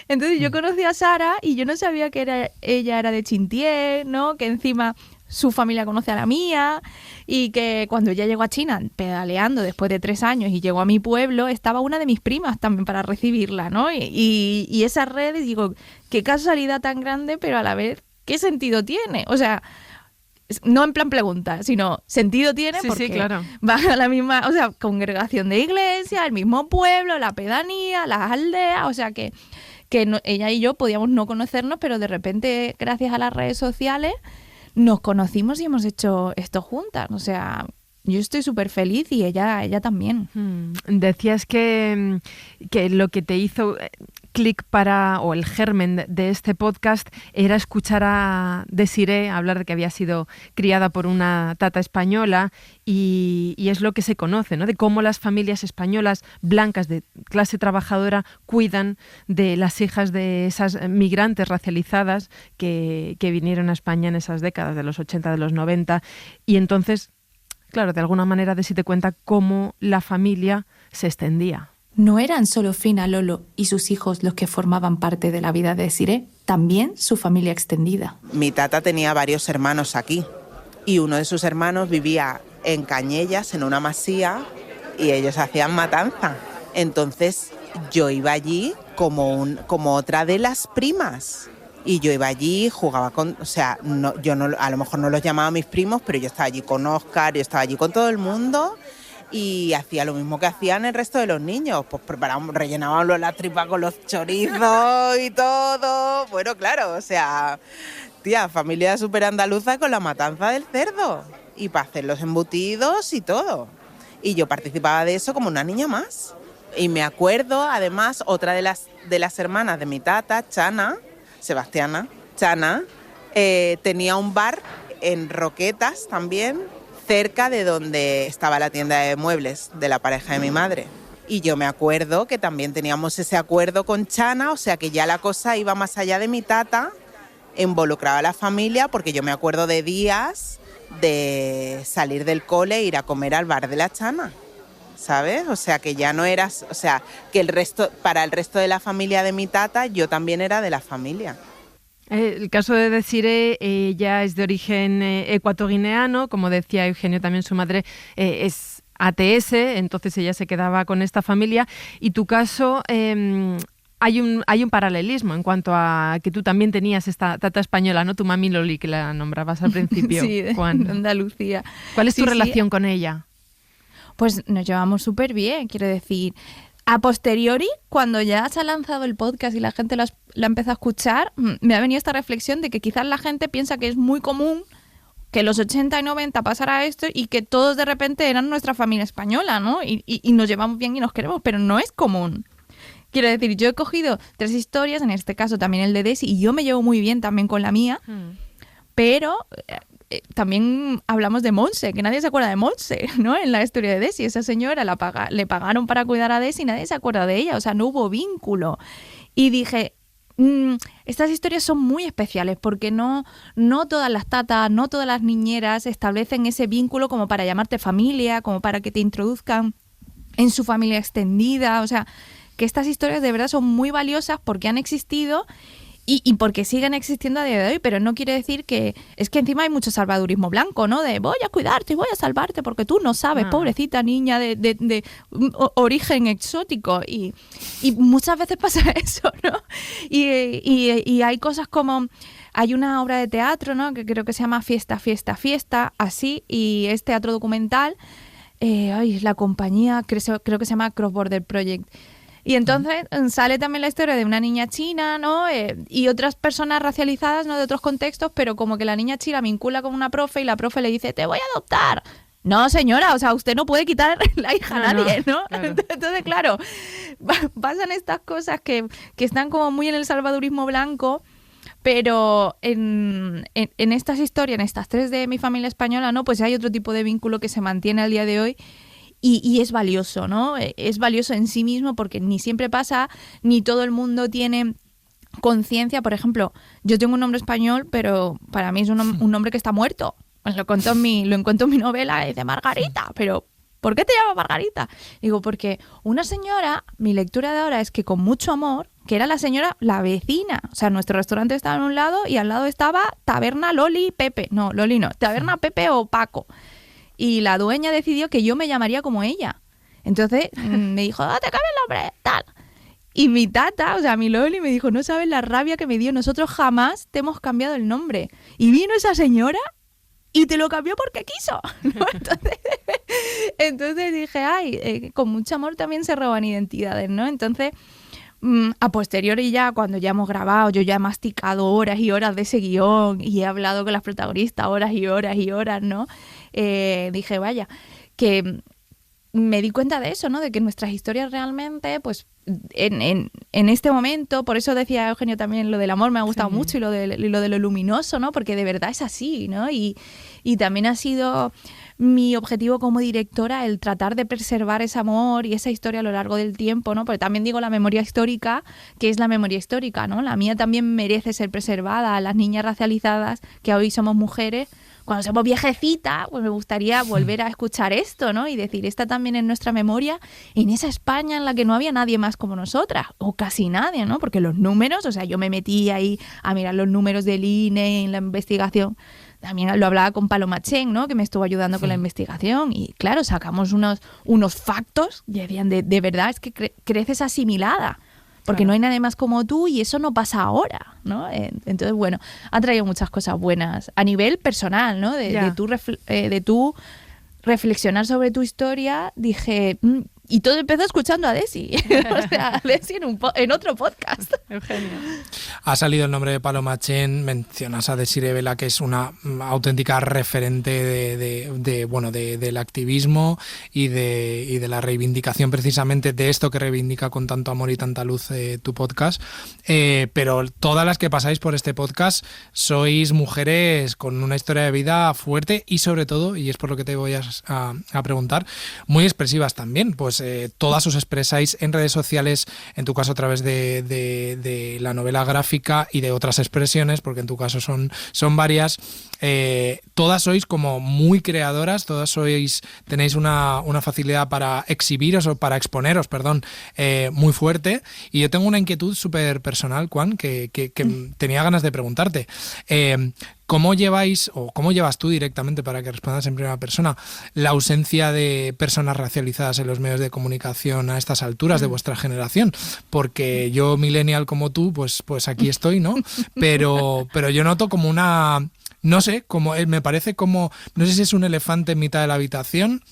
Entonces yo conocí a Sara y yo no sabía que ella era de Chintier, ¿no? Que encima su familia conoce a la mía y que cuando ella llegó a China pedaleando después de 3 años y llegó a mi pueblo, estaba una de mis primas también para recibirla, ¿no? Y esa red, digo, qué casualidad tan grande, pero a la vez, ¿qué sentido tiene? O sea, no en plan pregunta, sino sentido tiene porque claro. van a la misma, o sea, congregación de iglesia, el mismo pueblo, la pedanía, las aldeas, o sea que ella y yo podíamos no conocernos, pero de repente, gracias a las redes sociales, nos conocimos y hemos hecho esto juntas. O sea, yo estoy súper feliz y ella también. Decías que lo que te hizo clic o el germen de este podcast era escuchar a Desiree hablar de que había sido criada por una tata española y es lo que se conoce, ¿no? De cómo las familias españolas blancas de clase trabajadora cuidan de las hijas de esas migrantes racializadas que vinieron a España en esas décadas de los 80, de los 90 y entonces, claro, de alguna manera Desi te cuenta cómo la familia se extendía. No eran solo Fina, Lolo y sus hijos los que formaban parte de la vida de Desiree, también su familia extendida. Mi tata tenía varios hermanos aquí y uno de sus hermanos vivía en Cañellas, en una masía, y ellos hacían matanza. Entonces yo iba allí como otra de las primas. Y yo iba allí, jugaba con... O sea, yo no, a lo mejor no los llamaba mis primos, pero yo estaba allí con Óscar, yo estaba allí con todo el mundo... Y hacía lo mismo que hacían el resto de los niños, pues rellenábamos la tripa con los chorizos y todo. Bueno, claro, o sea, tía, familia súper andaluza con la matanza del cerdo y para hacer los embutidos y todo. Y yo participaba de eso como una niña más. Y me acuerdo, además, otra de las hermanas de mi tata, Chana, tenía un bar en Roquetas también, cerca de donde estaba la tienda de muebles de la pareja de mi madre. Y yo me acuerdo que también teníamos ese acuerdo con Chana, o sea que ya la cosa iba más allá de mi tata, involucraba a la familia, porque yo me acuerdo de días de salir del cole e ir a comer al bar de la Chana, ¿sabes? O sea que ya no eras, o sea, que para el resto de la familia de mi tata, yo también era de la familia. El caso de Desiree, ella es de origen ecuatoguineano, como decía Eugenio, también su madre es ATS, entonces ella se quedaba con esta familia. Y tu caso, hay un paralelismo en cuanto a que tú también tenías esta tata española, ¿no? Tu mami Loli, que la nombrabas al principio, sí, Juan. De Andalucía. ¿Cuál es tu relación con ella? Pues nos llevamos súper bien, quiero decir... A posteriori, cuando ya se ha lanzado el podcast y la gente la empieza a escuchar, me ha venido esta reflexión de que quizás la gente piensa que es muy común que los 80 y 90 pasara esto y que todos de repente eran nuestra familia española, ¿no? Y nos llevamos bien y nos queremos, pero no es común. Quiero decir, yo he cogido 3 historias, en este caso también el de Desi, y yo me llevo muy bien también con la mía, pero... también hablamos de Monse, que nadie se acuerda de Monse, ¿no? En la historia de Desi, esa señora le pagaron para cuidar a Desi y nadie se acuerda de ella, o sea, no hubo vínculo. Y dije, estas historias son muy especiales porque no todas las tatas, no todas las niñeras establecen ese vínculo como para llamarte familia, como para que te introduzcan en su familia extendida, o sea, que estas historias de verdad son muy valiosas porque han existido y porque siguen existiendo a día de hoy, pero no quiere decir que... Es que encima hay mucho salvadorismo blanco, ¿no? De voy a cuidarte, voy a salvarte, porque tú no sabes, pobrecita niña de origen exótico. Y muchas veces pasa eso, ¿no? Y hay cosas como... Hay una obra de teatro, ¿no? Que creo que se llama Fiesta, Fiesta, Fiesta, así, y es teatro documental. La compañía, creo que se llama Cross Border Project. Y entonces sale también la historia de una niña china, ¿no? Y otras personas racializadas, ¿no? De otros contextos, pero como que la niña china vincula con una profe y la profe le dice, te voy a adoptar. No, señora, o sea, usted no puede quitar la hija a nadie, ¿no? Claro. Entonces, claro, pasan estas cosas que están como muy en el salvadorismo blanco, pero en estas historias, en estas 3 de mi familia española, ¿no? Pues hay otro tipo de vínculo que se mantiene al día de hoy. Y es valioso, ¿no? Es valioso en sí mismo porque ni siempre pasa, ni todo el mundo tiene conciencia. Por ejemplo, yo tengo un nombre español, pero para mí es un nombre que está muerto. Lo encuentro en mi novela, es de Margarita, pero ¿por qué te llamas Margarita? Digo, porque una señora, mi lectura de ahora es que con mucho amor, que era la señora, la vecina. O sea, nuestro restaurante estaba en un lado y al lado estaba Taberna Loli Pepe. No, Loli no, Taberna Pepe o Paco. Y la dueña decidió que yo me llamaría como ella. Entonces me dijo, te cambia el nombre, tal. Y mi tata, o sea, mi Loli me dijo, no sabes la rabia que me dio, nosotros jamás te hemos cambiado el nombre. Y vino esa señora y te lo cambió porque quiso, ¿no? Entonces dije, ay, con mucho amor también se roban identidades, ¿no? Entonces, a posteriori ya, cuando ya hemos grabado, yo ya he masticado horas y horas de ese guión y he hablado con las protagonistas horas y horas y horas, ¿no? Dije, vaya, que me di cuenta de eso, ¿no? De que nuestras historias realmente, pues, en este momento, por eso decía Eugenio también lo del amor, me ha gustado mucho, y lo de lo luminoso, ¿no? Porque de verdad es así, ¿no? Y también ha sido mi objetivo como directora el tratar de preservar ese amor y esa historia a lo largo del tiempo, ¿no? Porque también digo la memoria histórica, que es la memoria histórica, ¿no? La mía también merece ser preservada. Las niñas racializadas, que hoy somos mujeres, cuando somos viejecitas, pues me gustaría volver a escuchar esto, ¿no? Y decir, esta también es nuestra memoria, en esa España en la que no había nadie más como nosotras, o casi nadie, ¿no? Porque los números, o sea, yo me metí ahí a mirar los números del INE en la investigación. También lo hablaba con Paloma Chen, ¿no? Que me estuvo ayudando con la investigación. Y claro, sacamos unos factos y decían, de verdad, es que creces asimilada. Porque no hay nadie más como tú y eso no pasa ahora, ¿no? Entonces, bueno, ha traído muchas cosas buenas a nivel personal, ¿no? De tú reflexionar sobre tu historia, dije... Y todo empezó escuchando a Desi. O sea, Desi en otro podcast. Eugenio. Ha salido el nombre de Paloma Chen, mencionas a Desiree Vela, que es una auténtica referente del activismo y de la reivindicación precisamente de esto que reivindica con tanto amor y tanta luz tu podcast. Pero todas las que pasáis por este podcast sois mujeres con una historia de vida fuerte y sobre todo, y es por lo que te voy a preguntar, muy expresivas también, pues todas os expresáis en redes sociales, en tu caso a través de la novela gráfica y de otras expresiones, porque en tu caso son varias. Todas sois como muy creadoras, todas tenéis una facilidad para exhibiros o para exponeros, muy fuerte. Y yo tengo una inquietud súper personal, Juan, que tenía ganas de preguntarte. ¿Cómo lleváis, o cómo llevas tú directamente, para que respondas en primera persona, la ausencia de personas racializadas en los medios de comunicación a estas alturas de vuestra generación? Porque yo, millennial como tú, pues aquí estoy, ¿no? Pero yo noto como una... No sé, me parece como... No sé si es un elefante en mitad de la habitación.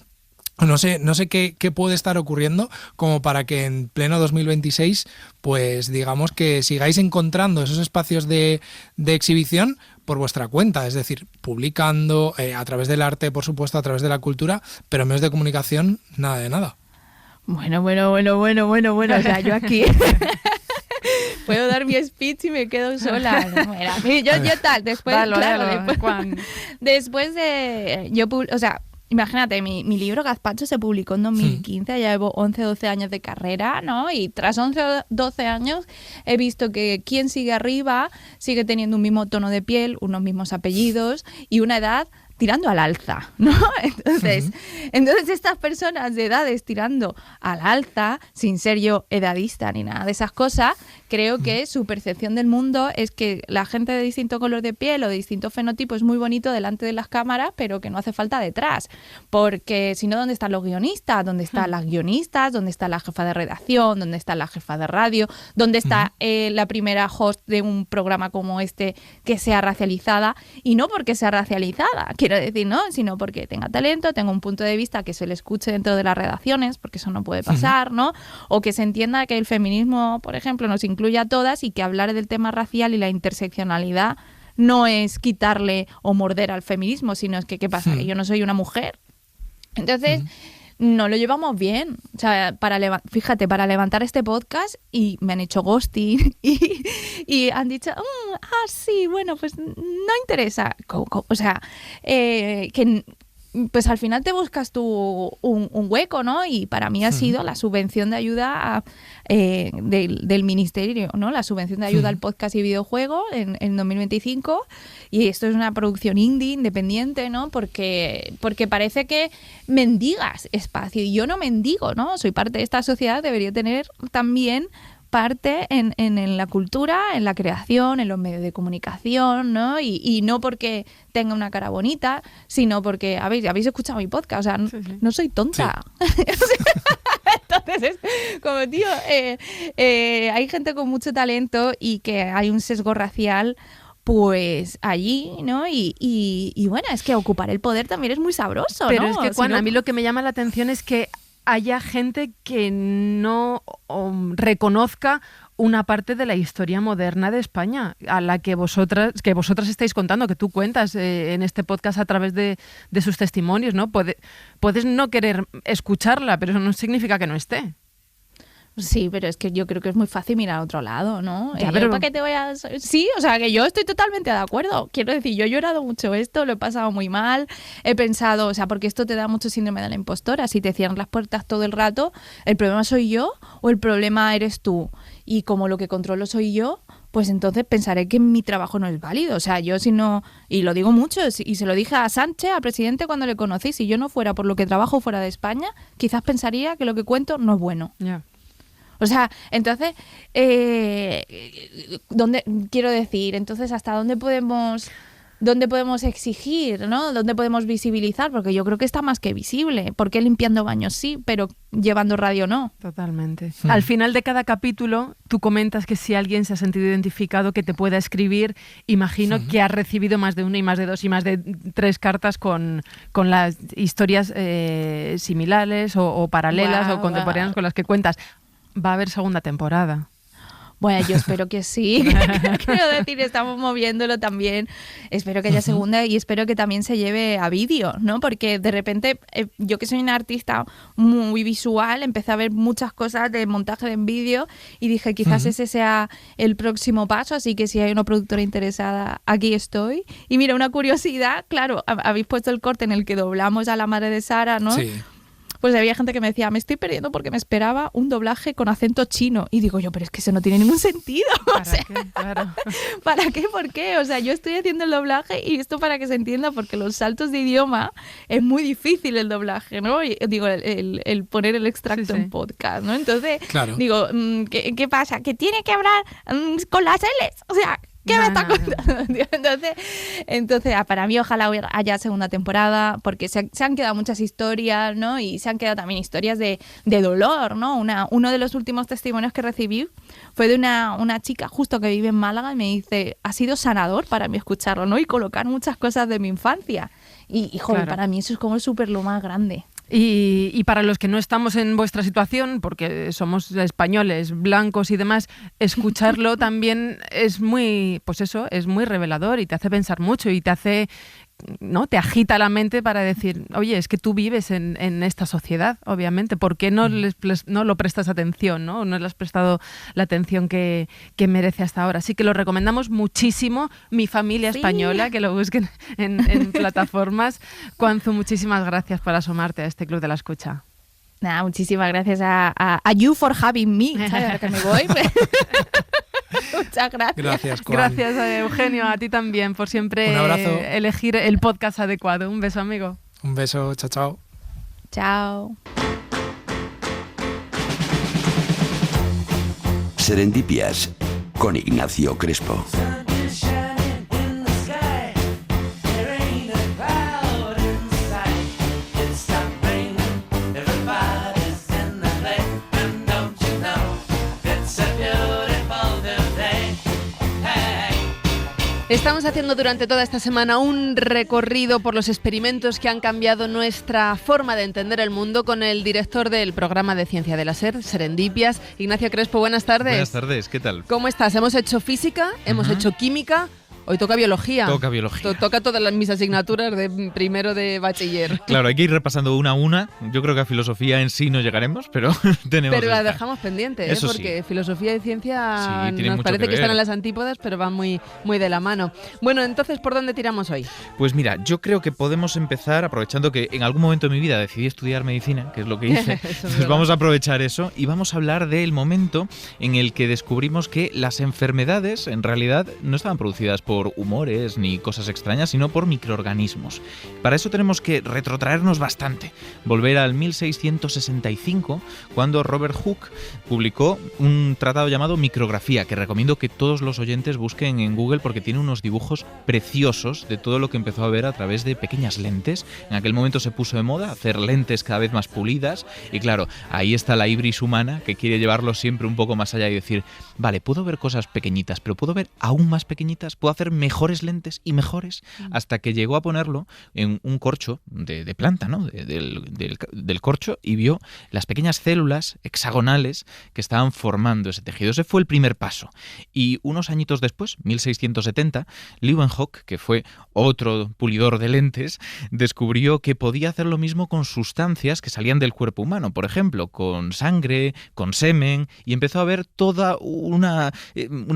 No sé qué puede estar ocurriendo como para que en pleno 2026, pues digamos que sigáis encontrando esos espacios de exhibición por vuestra cuenta, es decir, publicando a través del arte, por supuesto, a través de la cultura, pero en medios de comunicación nada de nada. Bueno, o sea, yo aquí puedo dar mi speech y me quedo sola. Yo tal, después, después de... o sea, imagínate, mi libro Gazpacho se publicó en 2015, ya llevo 11 o 12 años de carrera, ¿no? Y tras 11 o 12 años he visto que quien sigue arriba sigue teniendo un mismo tono de piel, unos mismos apellidos y una edad tirando al alza, ¿no? Entonces estas personas de edades tirando al alza, sin ser yo edadista ni nada de esas cosas, creo que su percepción del mundo es que la gente de distinto color de piel o de distinto fenotipo es muy bonito delante de las cámaras, pero que no hace falta detrás. Porque si no, ¿dónde están los guionistas? ¿Dónde están las guionistas? ¿Dónde está la jefa de redacción? ¿Dónde está la jefa de radio? ¿Dónde está la primera host de un programa como este que sea racializada? Y no porque sea racializada, quiero decir, ¿no? Sino porque tenga talento, tenga un punto de vista que se le escuche dentro de las redacciones, porque eso no puede pasar, ¿no? O que se entienda que el feminismo, por ejemplo, nos incluye a todas y que hablar del tema racial y la interseccionalidad no es quitarle o morder al feminismo, sino es que, ¿qué pasa? Que yo no soy una mujer. Entonces, no lo llevamos bien. O sea, para levantar este podcast, y me han hecho ghosting y han dicho, sí, bueno, pues no interesa. O sea, que pues al final te buscas tú un hueco, ¿no? Y para mí ha sido la subvención de ayuda del ministerio, ¿no? La subvención de ayuda al podcast y videojuego en 2025, y esto es una producción indie, independiente, ¿no? Porque parece que mendigas espacio, y yo no mendigo, ¿no? Soy parte de esta sociedad, debería tener también parte en la cultura, en la creación, en los medios de comunicación, ¿no? Y no porque tenga una cara bonita, sino porque habéis escuchado mi podcast, o sea, no soy tonta. Sí. Entonces es como, tío, hay gente con mucho talento y que hay un sesgo racial pues allí, ¿no? Y bueno, es que ocupar el poder también es muy sabroso, pero ¿no? Es que, Juan, a mí lo que me llama la atención es que haya gente que no reconozca una parte de la historia moderna de España, a la que vosotras estáis contando, que tú cuentas en este podcast a través de sus testimonios, ¿no? Puedes no querer escucharla, pero eso no significa que no esté. Sí, pero es que yo creo que es muy fácil mirar a otro lado, ¿no? Ya, pero ¿para qué te voy a...? Sí, o sea, que yo estoy totalmente de acuerdo. Quiero decir, yo he llorado mucho esto, lo he pasado muy mal, he pensado, o sea, porque esto te da mucho síndrome de la impostora. Si te cierran las puertas todo el rato, ¿el problema soy yo o el problema eres tú? Y como lo que controlo soy yo, pues entonces pensaré que mi trabajo no es válido. O sea, yo si no... Y lo digo mucho, y se lo dije a Sánchez, al presidente, cuando le conocí. Si yo no fuera por lo que trabajo fuera de España, quizás pensaría que lo que cuento no es bueno. Yeah. O sea, entonces, quiero decir, entonces, ¿hasta dónde podemos exigir, ¿no? ¿Dónde podemos visibilizar? Porque yo creo que está más que visible. Porque limpiando baños sí, pero llevando radio no. Totalmente. Al final de cada capítulo, tú comentas que si alguien se ha sentido identificado, que te pueda escribir. Imagino que has recibido más de una y más de dos y más de 3 cartas con las historias similares o paralelas o contemporáneas con las que cuentas. Va a haber segunda temporada. Bueno, yo espero que sí. Quiero decir, estamos moviéndolo también. Espero que haya segunda y espero que también se lleve a vídeo, ¿no? Porque de repente, yo que soy una artista muy visual, empecé a ver muchas cosas de montaje en vídeo y dije, quizás ese sea el próximo paso. Así que si hay una productora interesada, aquí estoy. Y mira, una curiosidad, claro, habéis puesto el corte en el que doblamos a la madre de Sara, ¿no? Sí. Pues había gente que me decía, me estoy perdiendo porque me esperaba un doblaje con acento chino. Y digo yo, pero es que eso no tiene ningún sentido. ¿Para qué? Claro. ¿Para qué? ¿Por qué? O sea, yo estoy haciendo el doblaje y esto para que se entienda, porque los saltos de idioma es muy difícil el doblaje, ¿no? Y, digo, el poner el extracto en podcast, ¿no? Entonces, digo, ¿qué pasa? ¿Que tiene que hablar con las L's? O sea... ¿Qué me está contando? Entonces, para mí ojalá haya segunda temporada, porque se han quedado muchas historias, ¿no? Y se han quedado también historias de dolor, ¿no? Uno de los últimos testimonios que recibí fue de una chica justo que vive en Málaga y me dice, ha sido sanador para mí escucharlo, ¿no? Y colocar muchas cosas de mi infancia. Y joder, para mí eso es como súper lo más grande. Y para los que no estamos en vuestra situación, porque somos españoles, blancos y demás, escucharlo también es muy, pues eso, es muy revelador y te hace pensar mucho y te hace, ¿no? Te agita la mente para decir, oye, es que tú vives en esta sociedad, obviamente, ¿por qué no lo prestas atención, ¿no? No le has prestado la atención que merece hasta ahora? Así que lo recomendamos muchísimo, Mi Familia Española, que lo busquen en plataformas. Juanzu, muchísimas gracias por asomarte a este Club de la Escucha. Nada, muchísimas gracias a you for having me, ¿sabes? Que me voy. Muchas gracias. Gracias, Juan. Gracias, Eugenio, a ti también por siempre elegir el podcast adecuado. Un beso, amigo. Un beso, chao, chao. Chao. Serendipias con Ignacio Crespo. Estamos haciendo durante toda esta semana un recorrido por los experimentos que han cambiado nuestra forma de entender el mundo con el director del programa de Ciencia de la SER, Serendipias, Ignacio Crespo. Buenas tardes. Buenas tardes, ¿qué tal? ¿Cómo estás? Hemos hecho física, hemos hecho química. Hoy toca biología. Toca biología. Toca todas mis asignaturas de primero de bachiller. Claro, hay que ir repasando una a una. Yo creo que a filosofía en sí no llegaremos, pero tenemos Pero la dejamos pendiente, Eso porque sí. filosofía y ciencia Sí, nos parece que están en las antípodas, pero van muy, muy de la mano. Bueno, entonces, ¿por dónde tiramos hoy? Pues mira, yo creo que podemos empezar, aprovechando que en algún momento de mi vida decidí estudiar medicina, que es lo que hice, pues vamos a aprovechar eso y vamos a hablar del momento en el que descubrimos que las enfermedades en realidad no estaban producidas por humores ni cosas extrañas, sino por microorganismos. Para eso tenemos que retrotraernos bastante, volver al 1665, cuando Robert Hooke publicó un tratado llamado Micrografía, que recomiendo que todos los oyentes busquen en Google porque tiene unos dibujos preciosos de todo lo que empezó a ver a través de pequeñas lentes. En aquel momento se puso de moda hacer lentes cada vez más pulidas y claro, ahí está la ibris humana que quiere llevarlo siempre un poco más allá y decir, vale, puedo ver cosas pequeñitas, pero puedo ver aún más pequeñitas, puedo hacer mejores lentes y mejores, hasta que llegó a ponerlo en un corcho de planta, ¿no? Del corcho, y vio las pequeñas células hexagonales que estaban formando ese tejido. Ese fue el primer paso. Y unos añitos después, 1670, Leeuwenhoek, que fue otro pulidor de lentes, descubrió que podía hacer lo mismo con sustancias que salían del cuerpo humano, por ejemplo, con sangre, con semen, y empezó a ver toda una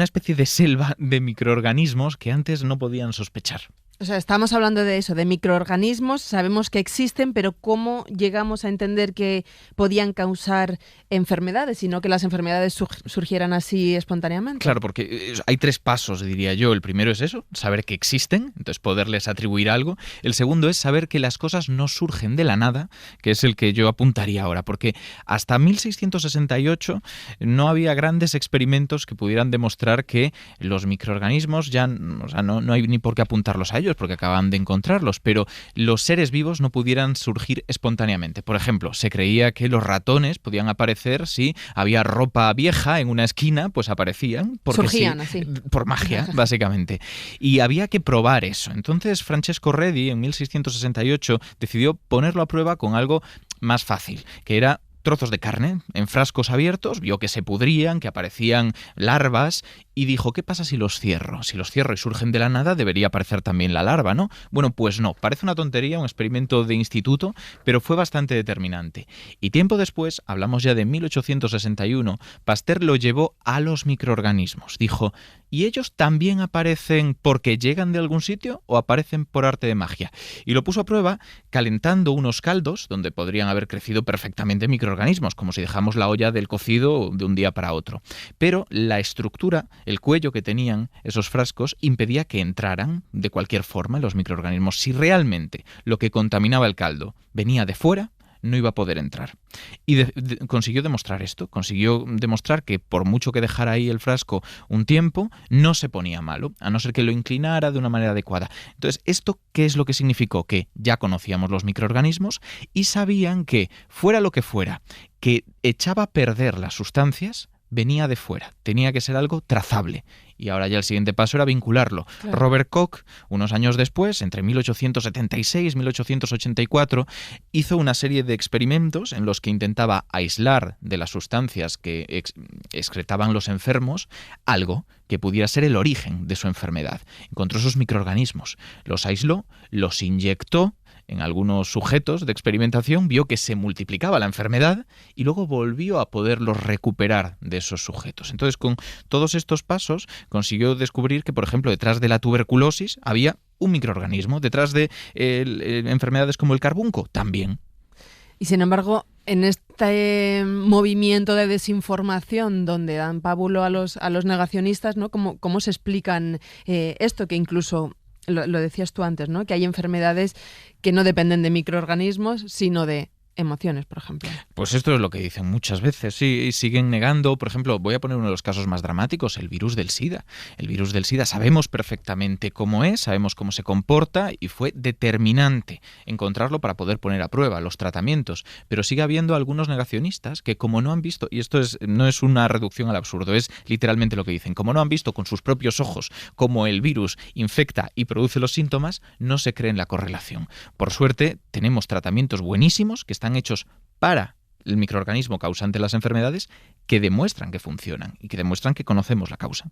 especie de selva de microorganismos que antes no podían sospechar. O sea, estamos hablando de eso, de microorganismos, sabemos que existen, pero ¿cómo llegamos a entender que podían causar enfermedades y no que las enfermedades surgieran así espontáneamente? Claro, porque hay 3 pasos, diría yo. El primero es eso, saber que existen, entonces poderles atribuir algo. El segundo es saber que las cosas no surgen de la nada, que es el que yo apuntaría ahora, porque hasta 1668 no había grandes experimentos que pudieran demostrar que los microorganismos ya, o sea, no hay ni por qué apuntarlos a ellos, porque acaban de encontrarlos, pero los seres vivos no pudieran surgir espontáneamente. Por ejemplo, se creía que los ratones podían aparecer si había ropa vieja en una esquina, pues aparecían. Porque surgían así. Por magia, básicamente. Y había que probar eso. Entonces, Francesco Redi, en 1668, decidió ponerlo a prueba con algo más fácil, que era trozos de carne en frascos abiertos, vio que se pudrían, que aparecían larvas y dijo, ¿qué pasa si los cierro? Si los cierro y surgen de la nada, debería aparecer también la larva, ¿no? Bueno, pues no, parece una tontería, un experimento de instituto, pero fue bastante determinante. Y tiempo después, hablamos ya de 1861, Pasteur lo llevó a los microorganismos. Dijo, ¿y ellos también aparecen porque llegan de algún sitio o aparecen por arte de magia? Y lo puso a prueba calentando unos caldos donde podrían haber crecido perfectamente microorganismos, como si dejamos la olla del cocido de un día para otro. Pero la estructura, el cuello que tenían esos frascos, impedía que entraran de cualquier forma los microorganismos. Si realmente lo que contaminaba el caldo venía de fuera, no iba a poder entrar. Y consiguió demostrar esto, consiguió demostrar que por mucho que dejara ahí el frasco un tiempo, no se ponía malo, a no ser que lo inclinara de una manera adecuada. Entonces, ¿esto qué es lo que significó? Que ya conocíamos los microorganismos y sabían que, fuera lo que fuera, que echaba a perder las sustancias, venía de fuera, tenía que ser algo trazable. Y ahora ya el siguiente paso era vincularlo. Claro. Robert Koch, unos años después, entre 1876 y 1884, hizo una serie de experimentos en los que intentaba aislar de las sustancias que excretaban los enfermos algo que pudiera ser el origen de su enfermedad. Encontró esos microorganismos, los aisló, los inyectó en algunos sujetos de experimentación, vio que se multiplicaba la enfermedad y luego volvió a poderlos recuperar de esos sujetos. Entonces, con todos estos pasos, consiguió descubrir que, por ejemplo, detrás de la tuberculosis había un microorganismo, detrás de enfermedades como el carbunco también. Y sin embargo, en este movimiento de desinformación donde dan pábulo a los negacionistas, ¿no? ¿Cómo se explican esto? Que incluso lo decías tú antes, ¿no? Que hay enfermedades que no dependen de microorganismos, sino de emociones, por ejemplo. Pues esto es lo que dicen muchas veces, sí, y siguen negando. Por ejemplo, voy a poner uno de los casos más dramáticos, el virus del SIDA. El virus del SIDA sabemos perfectamente cómo es, sabemos cómo se comporta y fue determinante encontrarlo para poder poner a prueba los tratamientos, pero sigue habiendo algunos negacionistas que, como no han visto, y esto no es una reducción al absurdo, es literalmente lo que dicen, como no han visto con sus propios ojos cómo el virus infecta y produce los síntomas, no se creen la correlación. Por suerte, tenemos tratamientos buenísimos que están hechos para el microorganismo causante de las enfermedades que demuestran que funcionan y que demuestran que conocemos la causa.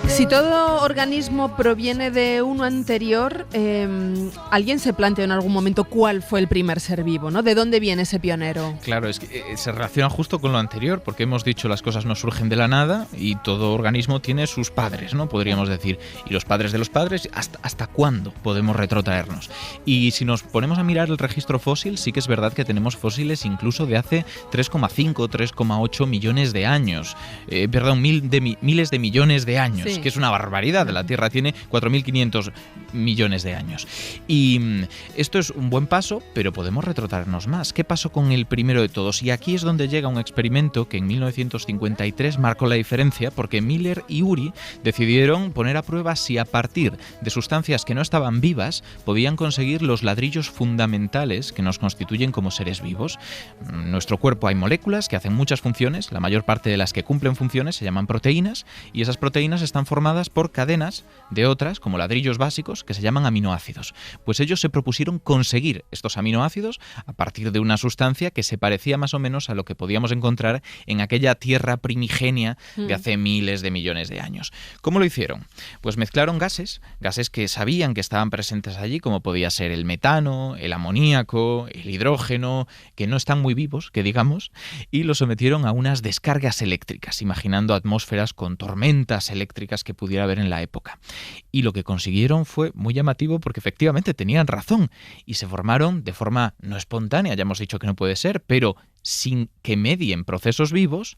Si todo organismo proviene de uno anterior, alguien se planteó en algún momento cuál fue el primer ser vivo, ¿no? ¿De dónde viene ese pionero? Claro, es que se relaciona justo con lo anterior, porque hemos dicho las cosas no surgen de la nada y todo organismo tiene sus padres, ¿no? Podríamos decir. Y los padres de los padres, ¿hasta cuándo podemos retrotraernos? Y si nos ponemos a mirar el registro fósil, sí que es verdad que tenemos fósiles incluso de hace 3,5, 3,8 millones de años. Miles de millones de años. Sí. Que es una barbaridad. La Tierra tiene 4.500 millones de años. Y esto es un buen paso, pero podemos retrotraernos más. ¿Qué pasó con el primero de todos? Y aquí es donde llega un experimento que en 1953 marcó la diferencia, porque Miller y Urey decidieron poner a prueba si a partir de sustancias que no estaban vivas podían conseguir los ladrillos fundamentales que nos constituyen como seres vivos. En nuestro cuerpo hay moléculas que hacen muchas funciones, la mayor parte de las que cumplen funciones se llaman proteínas, y esas proteínas están formadas por cadenas de otras, como ladrillos básicos, que se llaman aminoácidos. Pues ellos se propusieron conseguir estos aminoácidos a partir de una sustancia que se parecía más o menos a lo que podíamos encontrar en aquella Tierra primigenia de hace miles de millones de años. ¿Cómo lo hicieron? Pues mezclaron gases que sabían que estaban presentes allí, como podía ser el metano, el amoníaco, el hidrógeno, que no están muy vivos, que digamos, y los sometieron a unas descargas eléctricas, imaginando atmósferas con tormentas eléctricas que pudiera haber en la época. Y lo que consiguieron fue muy llamativo porque efectivamente tenían razón y se formaron de forma no espontánea, ya hemos dicho que no puede ser, pero sin que medien procesos vivos,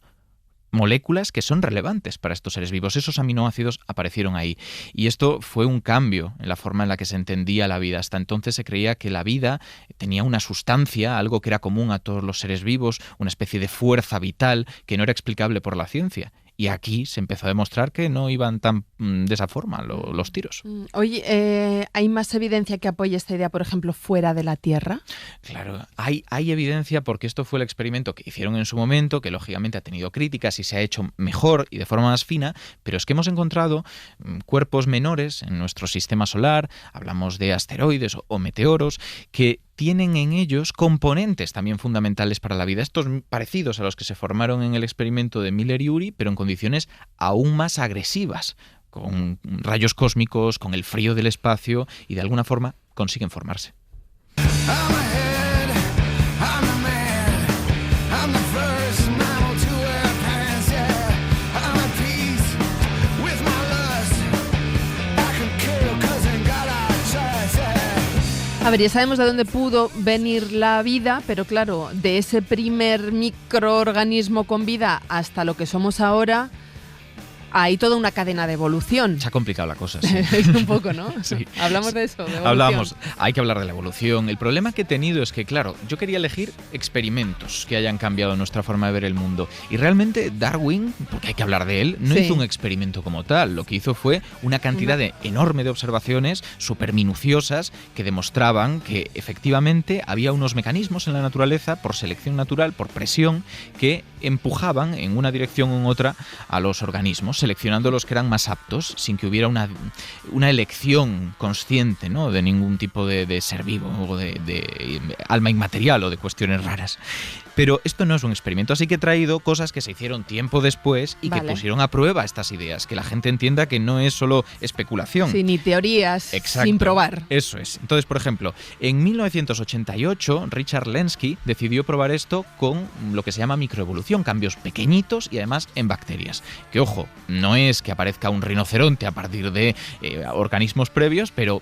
moléculas que son relevantes para estos seres vivos. Esos aminoácidos aparecieron ahí. Y esto fue un cambio en la forma en la que se entendía la vida. Hasta entonces se creía que la vida tenía una sustancia, algo que era común a todos los seres vivos, una especie de fuerza vital que no era explicable por la ciencia. Y aquí se empezó a demostrar que no iban tan de esa forma los tiros. Oye, ¿hay más evidencia que apoye esta idea, por ejemplo, fuera de la Tierra? Claro, hay evidencia porque esto fue el experimento que hicieron en su momento, que lógicamente ha tenido críticas y se ha hecho mejor y de forma más fina, pero es que hemos encontrado cuerpos menores en nuestro sistema solar, hablamos de asteroides o meteoros, que tienen en ellos componentes también fundamentales para la vida, estos parecidos a los que se formaron en el experimento de Miller y Urey, pero en condiciones aún más agresivas, con rayos cósmicos, con el frío del espacio, y de alguna forma consiguen formarse. A ver, ya sabemos de dónde pudo venir la vida, pero claro, de ese primer microorganismo con vida hasta lo que somos ahora, hay toda una cadena de evolución. Se ha complicado la cosa, sí. Un poco, ¿no? Sí. Hablamos de eso, de evolución. Hablamos, hay que hablar de la evolución. El problema que he tenido es que, claro, yo quería elegir experimentos que hayan cambiado nuestra forma de ver el mundo. Y realmente Darwin, porque hay que hablar de él, no hizo un experimento como tal. Lo que hizo fue una cantidad enorme de observaciones súper minuciosas que demostraban que efectivamente había unos mecanismos en la naturaleza, por selección natural, por presión, que empujaban en una dirección u en otra a los organismos, seleccionando los que eran más aptos, sin que hubiera una elección consciente, ¿no?, de ningún tipo de ser vivo o de alma inmaterial o de cuestiones raras. Pero esto no es un experimento, así que he traído cosas que se hicieron tiempo después y que pusieron a prueba estas ideas, que la gente entienda que no es solo especulación. Sí, ni teorías sin probar. Eso es. Entonces, por ejemplo, en 1988, Richard Lenski decidió probar esto con lo que se llama microevolución, cambios pequeñitos y además en bacterias. Que, ojo, no es que aparezca un rinoceronte a partir de organismos previos, pero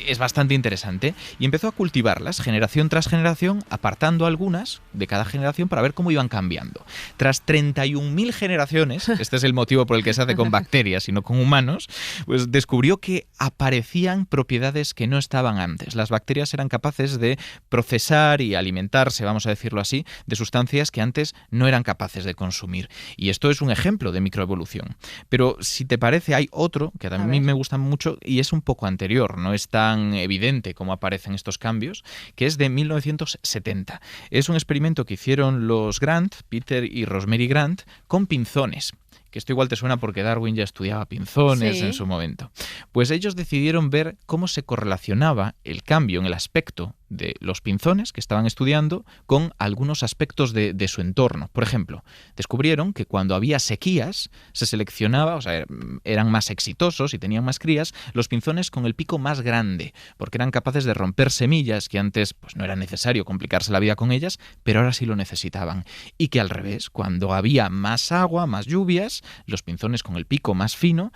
es bastante interesante. Y empezó a cultivarlas generación tras generación, apartando algunas de cada generación para ver cómo iban cambiando. Tras 31.000 generaciones, este es el motivo por el que se hace con bacterias y no con humanos, pues descubrió que aparecían propiedades que no estaban antes. Las bacterias eran capaces de procesar y alimentarse, vamos a decirlo así, de sustancias que antes no eran capaces de consumir. Y esto es un ejemplo de microevolución. Pero si te parece, hay otro que a mí me gusta mucho y es un poco anterior, no es tan evidente como aparecen estos cambios, que es de 1970. Es un experimento que hicieron los Grant, Peter y Rosemary Grant, con pinzones. que esto igual te suena porque Darwin ya estudiaba pinzones en su momento. Pues ellos decidieron ver cómo se correlacionaba el cambio en el aspecto de los pinzones que estaban estudiando con algunos aspectos de su entorno. Por ejemplo, descubrieron que cuando había sequías se seleccionaba, o sea, eran más exitosos y tenían más crías los pinzones con el pico más grande, porque eran capaces de romper semillas que antes pues, no era necesario complicarse la vida con ellas, pero ahora sí lo necesitaban. Y que al revés, cuando había más agua, más lluvias, los pinzones con el pico más fino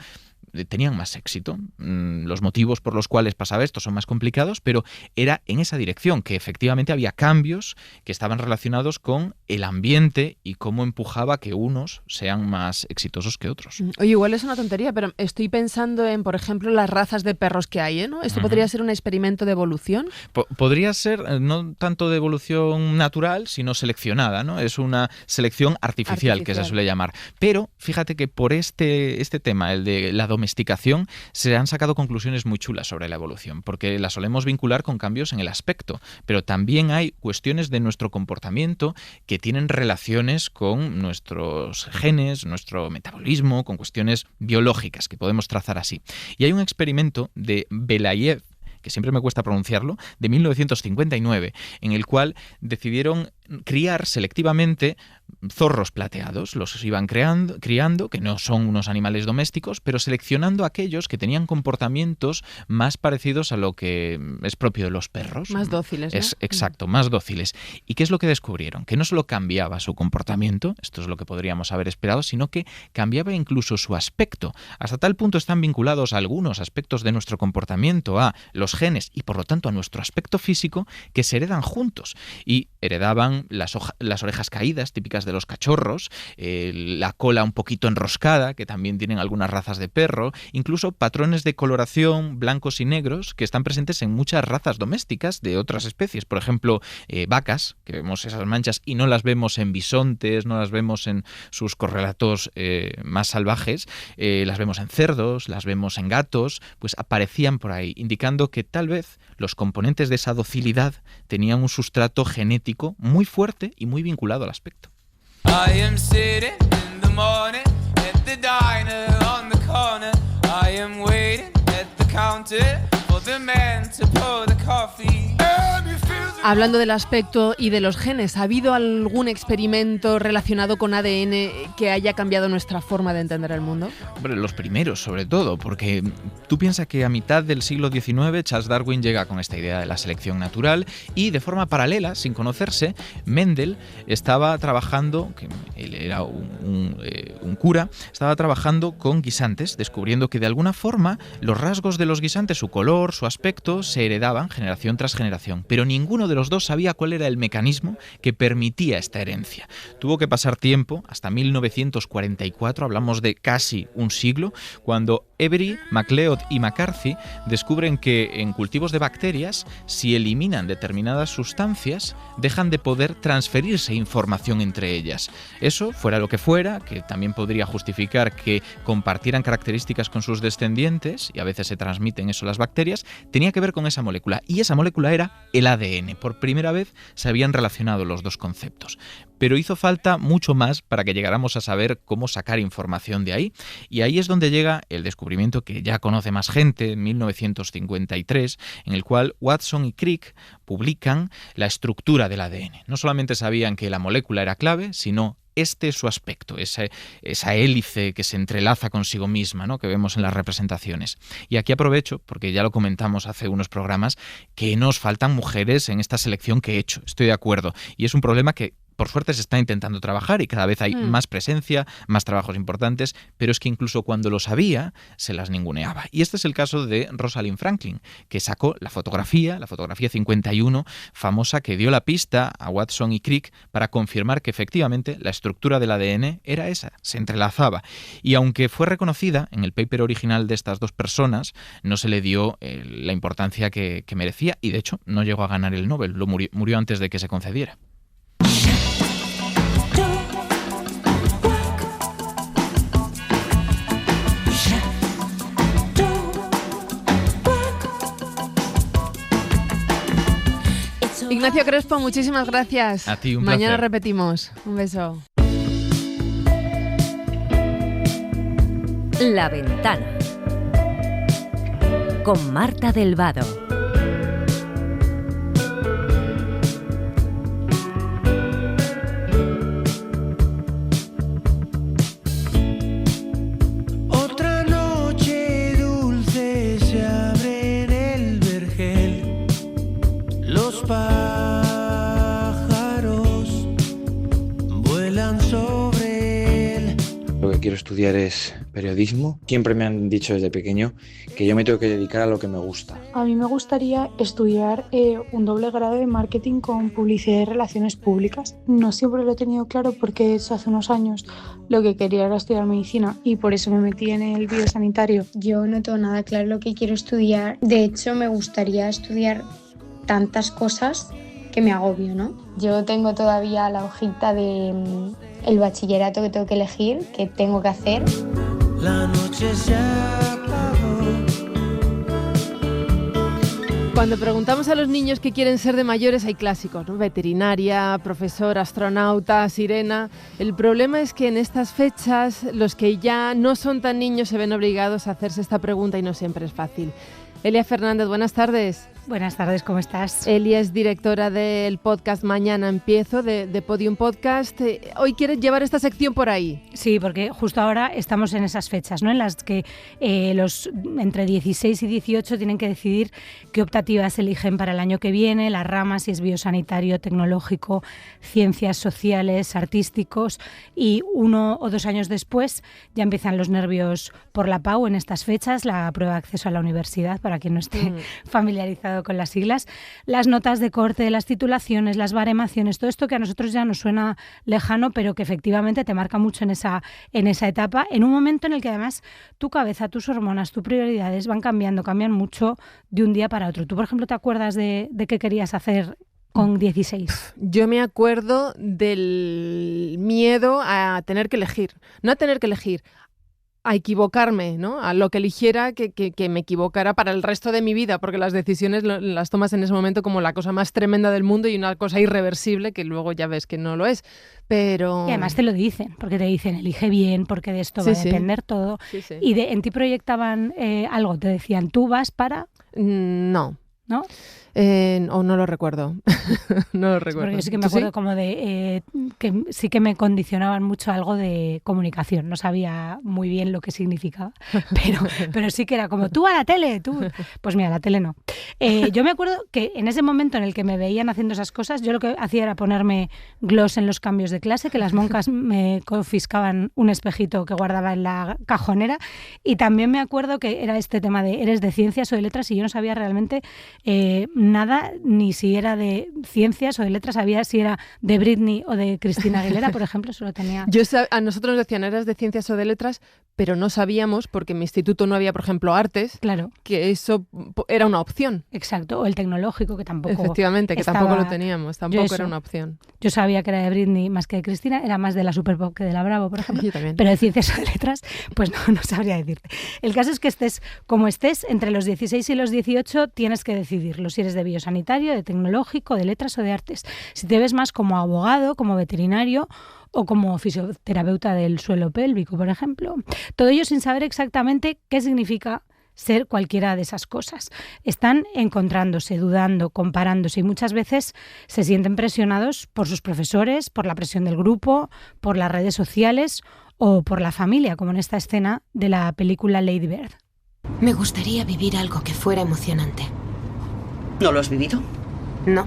tenían más éxito. Los motivos por los cuales pasaba esto son más complicados, pero era en esa dirección, que efectivamente había cambios que estaban relacionados con el ambiente y cómo empujaba que unos sean más exitosos que otros. Oye, igual es una tontería, pero estoy pensando en, por ejemplo, las razas de perros que hay, ¿no? ¿Esto podría ser un experimento de evolución? Podría ser no tanto de evolución natural, sino seleccionada, ¿no? Es una selección artificial que se suele llamar. Pero fíjate que por este tema, el de la domesticación, se han sacado conclusiones muy chulas sobre la evolución, porque la solemos vincular con cambios en el aspecto, pero también hay cuestiones de nuestro comportamiento que tienen relaciones con nuestros genes, nuestro metabolismo, con cuestiones biológicas que podemos trazar así. Y hay un experimento de Belayev, que siempre me cuesta pronunciarlo, de 1959, en el cual decidieron criar selectivamente zorros plateados. Los iban criando, que no son unos animales domésticos, pero seleccionando aquellos que tenían comportamientos más parecidos a lo que es propio de los perros. Más dóciles, ¿no? Exacto, más dóciles. ¿Y qué es lo que descubrieron? Que no solo cambiaba su comportamiento, esto es lo que podríamos haber esperado, sino que cambiaba incluso su aspecto. Hasta tal punto están vinculados algunos aspectos de nuestro comportamiento a los genes y por lo tanto a nuestro aspecto físico, que se heredan juntos. Y heredaban las orejas caídas, típicas de los cachorros, la cola un poquito enroscada, que también tienen algunas razas de perro, incluso patrones de coloración blancos y negros que están presentes en muchas razas domésticas de otras especies. Por ejemplo, vacas, que vemos esas manchas y no las vemos en bisontes, no las vemos en sus correlatos más salvajes, las vemos en cerdos, las vemos en gatos, pues aparecían por ahí, indicando que tal vez los componentes de esa docilidad tenían un sustrato genético muy fuerte y muy vinculado al aspecto. I am sitting in the morning at the diner on the corner. I am waiting at the counter for the man to pour the coffee. Hablando del aspecto y de los genes, ¿ha habido algún experimento relacionado con ADN que haya cambiado nuestra forma de entender el mundo? Hombre, los primeros, sobre todo, porque tú piensas que a mitad del siglo XIX Charles Darwin llega con esta idea de la selección natural y de forma paralela, sin conocerse, Mendel estaba trabajando, que él era un cura, estaba trabajando con guisantes, descubriendo que de alguna forma los rasgos de los guisantes, su color, su aspecto, se heredaban generación tras generación, pero ninguno de los dos sabía cuál era el mecanismo que permitía esta herencia. Tuvo que pasar tiempo, hasta 1944, hablamos de casi un siglo, cuando Avery, MacLeod y McCarthy descubren que en cultivos de bacterias, si eliminan determinadas sustancias, dejan de poder transferirse información entre ellas. Eso, fuera lo que fuera, que también podría justificar que compartieran características con sus descendientes, y a veces se transmiten eso las bacterias, tenía que ver con esa molécula, y esa molécula era el ADN. Por primera vez se habían relacionado los dos conceptos. Pero hizo falta mucho más para que llegáramos a saber cómo sacar información de ahí. Y ahí es donde llega el descubrimiento que ya conoce más gente, en 1953, en el cual Watson y Crick publican la estructura del ADN. No solamente sabían que la molécula era clave, sino este es su aspecto, esa hélice que se entrelaza consigo misma, ¿no?, que vemos en las representaciones. Y aquí aprovecho, porque ya lo comentamos hace unos programas, que nos faltan mujeres en esta selección que he hecho. Estoy de acuerdo. Y es un problema que por suerte se está intentando trabajar y cada vez hay más presencia, más trabajos importantes, pero es que incluso cuando los había, se las ninguneaba. Y este es el caso de Rosalind Franklin, que sacó la fotografía 51, famosa, que dio la pista a Watson y Crick para confirmar que efectivamente la estructura del ADN era esa, se entrelazaba. Y aunque fue reconocida en el paper original de estas dos personas, no se le dio la importancia que merecía y de hecho no llegó a ganar el Nobel, murió antes de que se concediera. Ignacio Crespo, muchísimas gracias. A ti, un Mañana placer. repetimos. Un beso. La Ventana con Marta del Vado. Otra noche dulce se abre en el vergel. Los pájaros vuelan sobre él. Lo que quiero estudiar es periodismo. Siempre me han dicho desde pequeño que yo me tengo que dedicar a lo que me gusta. A mí me gustaría estudiar un doble grado de marketing con publicidad y relaciones públicas. No siempre lo he tenido claro porque hace unos años lo que quería era estudiar medicina y por eso me metí en el biosanitario. Yo no tengo nada claro lo que quiero estudiar. De hecho, me gustaría estudiar tantas cosas que me agobio, ¿no? Yo tengo todavía la hojita de el bachillerato que tengo que elegir, que tengo que hacer. La noche se apagó. Cuando preguntamos a los niños qué quieren ser de mayores hay clásicos, ¿no? Veterinaria, profesor, astronauta, sirena. El problema es que en estas fechas los que ya no son tan niños se ven obligados a hacerse esta pregunta y no siempre es fácil. Elia Fernández, buenas tardes. Buenas tardes, ¿cómo estás? Elia es directora del podcast Mañana Empiezo, de Podium Podcast. Hoy quieres llevar esta sección por ahí. Sí, porque justo ahora estamos en esas fechas, ¿no? En las que los entre 16 y 18 tienen que decidir qué optativas eligen para el año que viene, las ramas, si es biosanitario, tecnológico, ciencias sociales, artísticos, y 1 o 2 años después ya empiezan los nervios por la PAU en estas fechas, la prueba de acceso a la universidad, para quien no esté familiarizado con las siglas, las notas de corte de las titulaciones, las baremaciones, todo esto que a nosotros ya nos suena lejano, pero que efectivamente te marca mucho en esa etapa, en un momento en el que además tu cabeza, tus hormonas, tus prioridades van cambiando, cambian mucho de un día para otro. ¿Tú, por ejemplo, te acuerdas de qué querías hacer con 16? Yo me acuerdo del miedo a tener que elegir, no a tener que elegir, a equivocarme, ¿no? A lo que eligiera que me equivocara para el resto de mi vida, porque las decisiones las tomas en ese momento como la cosa más tremenda del mundo y una cosa irreversible que luego ya ves que no lo es. Pero... Y además te lo dicen, porque te dicen elige bien, porque de esto va a depender todo. Sí, sí. ¿Y en ti proyectaban algo? ¿Te decían tú vas para...? No. ¿No? O no lo recuerdo. No lo recuerdo. Porque yo sí que me acuerdo como de que sí que me condicionaban mucho algo de comunicación. No sabía muy bien lo que significaba, pero sí que era como tú a la tele, tú. Pues mira, la tele no. Yo me acuerdo que en ese momento en el que me veían haciendo esas cosas, yo lo que hacía era ponerme gloss en los cambios de clase, que las monjas me confiscaban un espejito que guardaba en la cajonera, y también me acuerdo que era este tema de ¿eres de ciencias o de letras? Y yo no sabía realmente nada, ni si era de ciencias o de letras, sabía si era de Britney o de Cristina Aguilera, por ejemplo, solo tenía... A nosotros nos decían, eras de ciencias o de letras, pero no sabíamos, porque en mi instituto no había, por ejemplo, artes, claro, que eso era una opción. Exacto, o el tecnológico, que tampoco... Efectivamente, que tampoco lo teníamos, tampoco era una opción. Yo sabía que era de Britney más que de Cristina, era más de la Superpop que de la Bravo, por ejemplo, yo también. Pero de ciencias o de letras, pues no sabría decirte. El caso es que estés como estés, entre los 16 y los 18 tienes que decidirlo, si eres de biosanitario, de tecnológico, de letras o de artes. Si te ves más como abogado, como veterinario o como fisioterapeuta del suelo pélvico, por ejemplo. Todo ello sin saber exactamente qué significa ser cualquiera de esas cosas. Están encontrándose, dudando, comparándose, y muchas veces se sienten presionados por sus profesores, por la presión del grupo, por las redes sociales o por la familia, como en esta escena de la película Lady Bird. Me gustaría vivir algo que fuera emocionante. ¿No lo has vivido? No.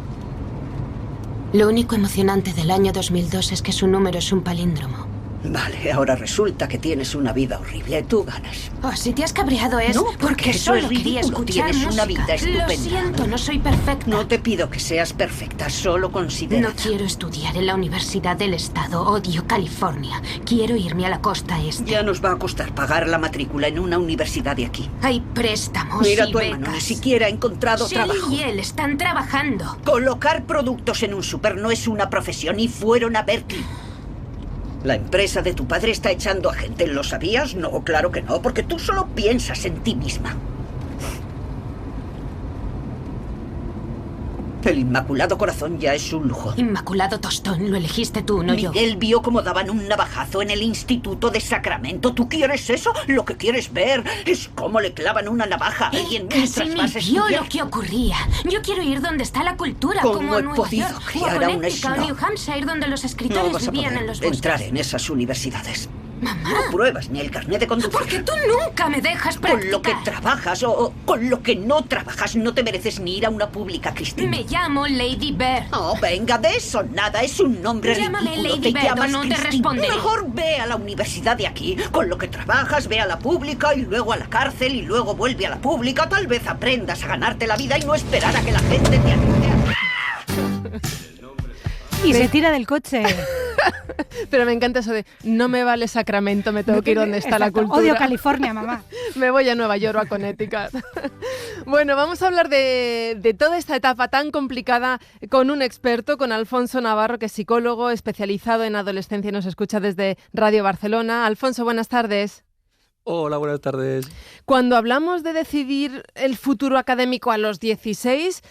Lo único emocionante del año 2002 es que su número es un palíndromo. Vale, ahora resulta que tienes una vida horrible. Tú ganas. Oh, si te has cabreado es no, porque eso solo es ridículo. quería escuchar Tienes música. Una vida estupenda. Lo siento, no soy perfecta. No te pido que seas perfecta, solo considera. No quiero estudiar en la Universidad del Estado. Odio California. Quiero irme a la costa este. Ya nos va a costar pagar la matrícula en una universidad de aquí. Hay préstamos Mira, y tu becas. hermano ni siquiera ha encontrado trabajo. Y él están trabajando. Colocar productos en un súper no es una profesión y fueron a Berkeley. La empresa de tu padre está echando a gente. ¿Lo sabías? No, claro que no, porque tú solo piensas en ti misma. El Inmaculado Corazón ya es un lujo. Inmaculado Tostón, lo elegiste tú, no yo. Miguel vio cómo daban un navajazo en el Instituto de Sacramento. ¿Tú quieres eso? Lo que quieres ver es cómo le clavan una navaja a alguien mientras vas a vio estudiar. lo que ocurría. Yo quiero ir donde está la cultura, ¿Cómo como he Nueva podido York, criar o a un Connecticut, o snob? New Hampshire, donde los No escritores vas a vivían poder en los bosques. entrar en esas universidades. Mamá. No pruebas ni el carnet de conducir. Porque tú nunca me dejas practicar. Con lo que trabajas o con lo que no trabajas no te mereces ni ir a una pública, Cristina. Me llamo Lady Bird. Oh, venga, de eso nada. Es un nombre Llámame ridículo. Lady Te Bird o llamas no te Cristina. responderé. Mejor ve a la universidad de aquí. Con lo que trabajas, ve a la pública y luego a la cárcel y luego vuelve a la pública. Tal vez aprendas a ganarte la vida y no esperar a que la gente te ayude a... Y se tira del coche. Pero me encanta eso de no me vale Sacramento, me tengo que ir donde está la cultura. Odio California, mamá. Me voy a Nueva York o a Connecticut. Bueno, vamos a hablar de toda esta etapa tan complicada con un experto, con Alfonso Navarro, que es psicólogo especializado en adolescencia y nos escucha desde Radio Barcelona. Alfonso, buenas tardes. Hola, buenas tardes. Cuando hablamos de decidir el futuro académico a los 16,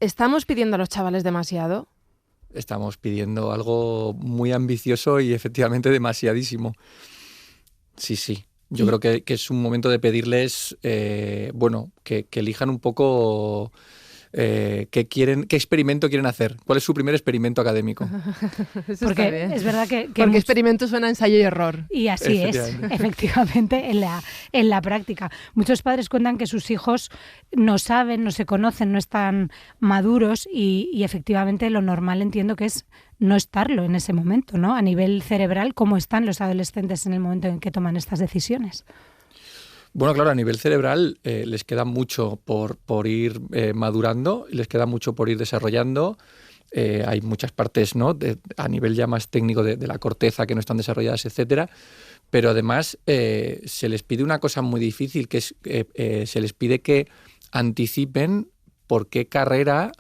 ¿estamos pidiendo a los chavales demasiado? Estamos pidiendo algo muy ambicioso y efectivamente demasiadísimo. Sí. Yo creo que es un momento de pedirles, que elijan un poco qué experimento quieren hacer. ¿Cuál es su primer experimento académico? Porque es verdad que porque experimento suena a ensayo y error. Y así es, efectivamente, en la práctica. Muchos padres cuentan que sus hijos no saben, no se conocen, no están maduros y efectivamente lo normal entiendo que es no estarlo en ese momento, ¿no? A nivel cerebral, ¿cómo están los adolescentes en el momento en que toman estas decisiones? Bueno, claro, a nivel cerebral les queda mucho por ir madurando, les queda mucho por ir desarrollando. Hay muchas partes, ¿no? A nivel ya más técnico de la corteza que no están desarrolladas, etcétera. Pero además se les pide una cosa muy difícil, que es se les pide que anticipen por qué carrera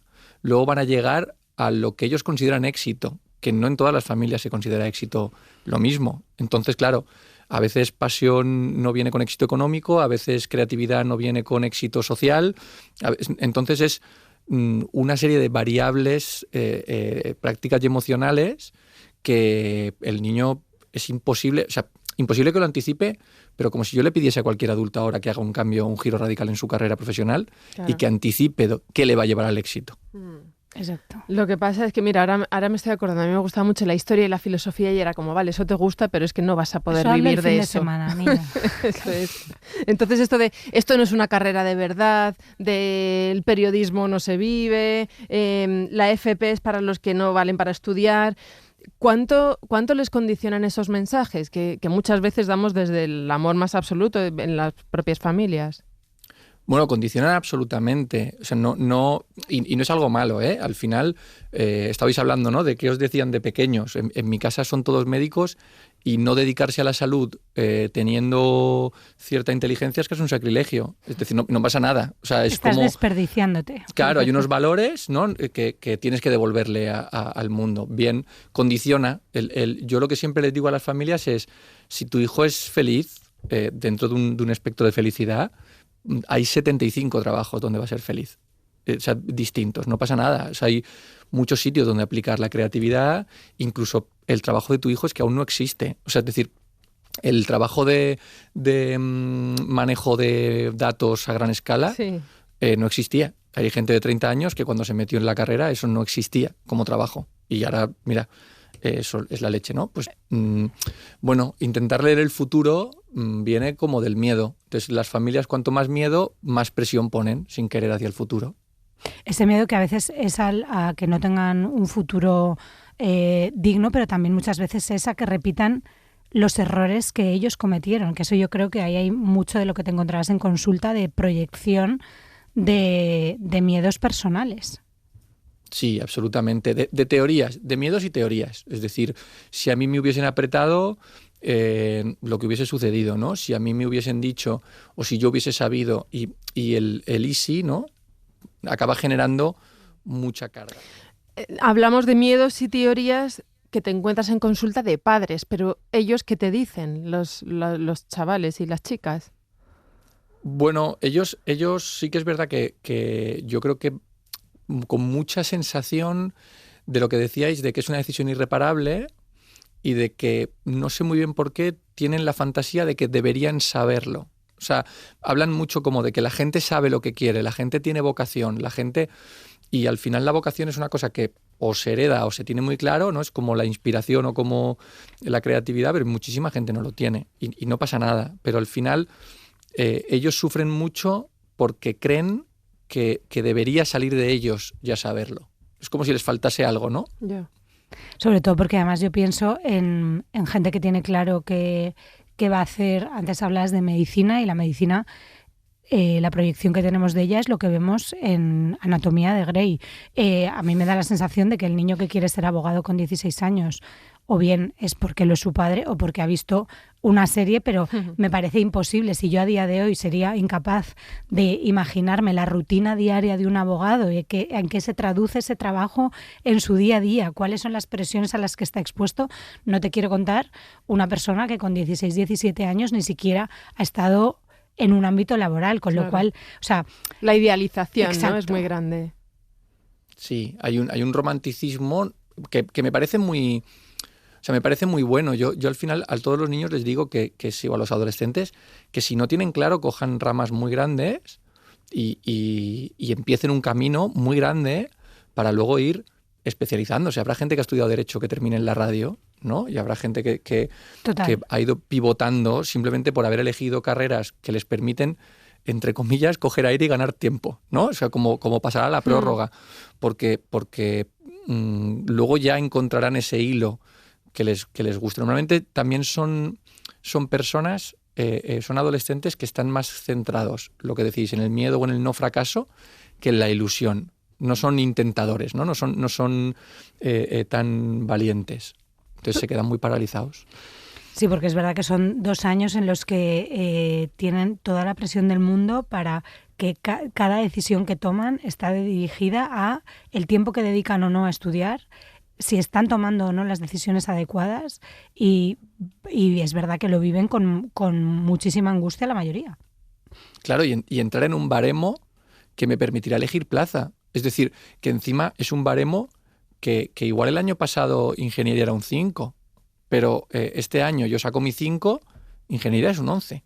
luego van a llegar a lo que ellos consideran éxito, que no en todas las familias se considera éxito lo mismo. Entonces, claro, a veces pasión no viene con éxito económico, a veces creatividad no viene con éxito social. Entonces es una serie de variables prácticas y emocionales que el niño es imposible que lo anticipe, pero como si yo le pidiese a cualquier adulto ahora que haga un cambio, un giro radical en su carrera profesional, claro, y que anticipe qué le va a llevar al éxito. Exacto. Lo que pasa es que, mira, ahora me estoy acordando, a mí me gustaba mucho la historia y la filosofía y era como, vale, eso te gusta, pero es que no vas a poder vivir de eso. De semana, niña. Eso es. Entonces esto no es una carrera de verdad, del periodismo no se vive, la FP es para los que no valen para estudiar. ¿Cuánto les condicionan esos mensajes que muchas veces damos desde el amor más absoluto en las propias familias? Bueno, condicionan absolutamente. O sea, no, y no es algo malo, ¿eh? Al final, estabais hablando, ¿no?, de qué os decían de pequeños. En mi casa son todos médicos y no dedicarse a la salud teniendo cierta inteligencia es que es un sacrilegio. Es decir, no pasa nada. O sea, estás desperdiciándote. Claro, hay unos valores, ¿no?, que tienes que devolverle al mundo. Bien, condiciona. Yo lo que siempre les digo a las familias es, si tu hijo es feliz, dentro de un espectro de felicidad, hay 75 trabajos donde va a ser feliz, o sea, distintos, no pasa nada. O sea, hay muchos sitios donde aplicar la creatividad, incluso el trabajo de tu hijo es que aún no existe. O sea, es decir, el trabajo de manejo de datos a gran escala no existía. Hay gente de 30 años que cuando se metió en la carrera eso no existía como trabajo. Y ahora, mira, eso es la leche, ¿no? Pues, bueno, intentar leer el futuro viene como del miedo. Entonces, las familias, cuanto más miedo, más presión ponen sin querer hacia el futuro. Ese miedo que a veces es a que no tengan un futuro digno, pero también muchas veces es a que repitan los errores que ellos cometieron. Que eso yo creo que ahí hay mucho de lo que te encontrarás en consulta, de proyección de miedos personales. Sí, absolutamente. De teorías, de miedos y teorías. Es decir, si a mí me hubiesen apretado, lo que hubiese sucedido, ¿no? Si a mí me hubiesen dicho, o si yo hubiese sabido, y el easy, ¿no?, acaba generando mucha carga. Hablamos de miedos y teorías que te encuentras en consulta de padres, pero ¿ellos qué te dicen, los chavales y las chicas? Bueno, ellos sí que es verdad que yo creo que con mucha sensación de lo que decíais, de que es una decisión irreparable y de que no sé muy bien por qué tienen la fantasía de que deberían saberlo. O sea, hablan mucho como de que la gente sabe lo que quiere, la gente tiene vocación, la gente... Y al final la vocación es una cosa que o se hereda o se tiene muy claro, ¿no? Es como la inspiración o como la creatividad, pero muchísima gente no lo tiene y no pasa nada. Pero al final ellos sufren mucho porque creen que debería salir de ellos ya saberlo. Es como si les faltase algo, ¿no? Yeah. Sobre todo porque además yo pienso en gente que tiene claro que va a hacer. Antes hablas de medicina y la medicina, la proyección que tenemos de ella es lo que vemos en Anatomía de Grey. A mí me da la sensación de que el niño que quiere ser abogado con 16 años o bien es porque lo es su padre o porque ha visto una serie, pero me parece imposible. Si yo a día de hoy sería incapaz de imaginarme la rutina diaria de un abogado y en qué se traduce ese trabajo en su día a día, cuáles son las presiones a las que está expuesto, no te quiero contar una persona que con 16, 17 años ni siquiera ha estado en un ámbito laboral, con lo cual, o sea... La idealización, exacto, ¿no? Es muy grande. Sí, hay un romanticismo que me parece muy... O sea, me parece muy bueno. Yo al final a todos los niños les digo que o a los adolescentes, que si no tienen claro, cojan ramas muy grandes y empiecen un camino muy grande para luego ir especializándose. Habrá gente que ha estudiado Derecho que termine en la radio, ¿no? Y habrá gente que ha ido pivotando simplemente por haber elegido carreras que les permiten, entre comillas, coger aire y ganar tiempo, ¿no? O sea, como pasará la prórroga. Porque luego ya encontrarán ese hilo que les guste. Normalmente también son personas, son adolescentes que están más centrados, lo que decís, en el miedo o en el no fracaso, que en la ilusión. No son intentadores, ¿no? No son tan valientes. Entonces se quedan muy paralizados. Sí, porque es verdad que son 2 años en los que tienen toda la presión del mundo para que cada decisión que toman está dirigida a el tiempo que dedican o no a estudiar, si están tomando o no las decisiones adecuadas y es verdad que lo viven con muchísima angustia la mayoría. Claro, y entrar en un baremo que me permitirá elegir plaza. Es decir, que encima es un baremo que igual el año pasado ingeniería era un 5, pero este año yo saco mi 5, ingeniería es un 11.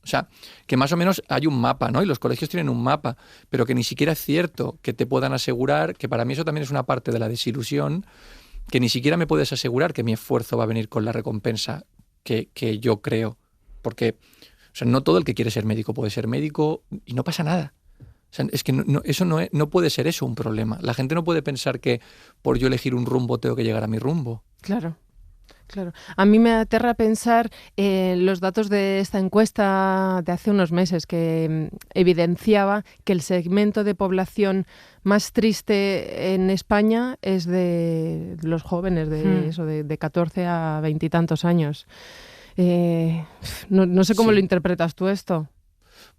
O sea, que más o menos hay un mapa, ¿no? Y los colegios tienen un mapa, pero que ni siquiera es cierto que te puedan asegurar, que para mí eso también es una parte de la desilusión, que ni siquiera me puedes asegurar que mi esfuerzo va a venir con la recompensa que yo creo. Porque, o sea, no todo el que quiere ser médico puede ser médico y no pasa nada. O sea, es que eso no puede ser eso un problema. La gente no puede pensar que por yo elegir un rumbo tengo que llegar a mi rumbo. Claro. Claro. A mí me aterra pensar en los datos de esta encuesta de hace unos meses que evidenciaba que el segmento de población más triste en España es de los jóvenes, de 14 a 20 y tantos años. No sé cómo lo interpretas tú esto.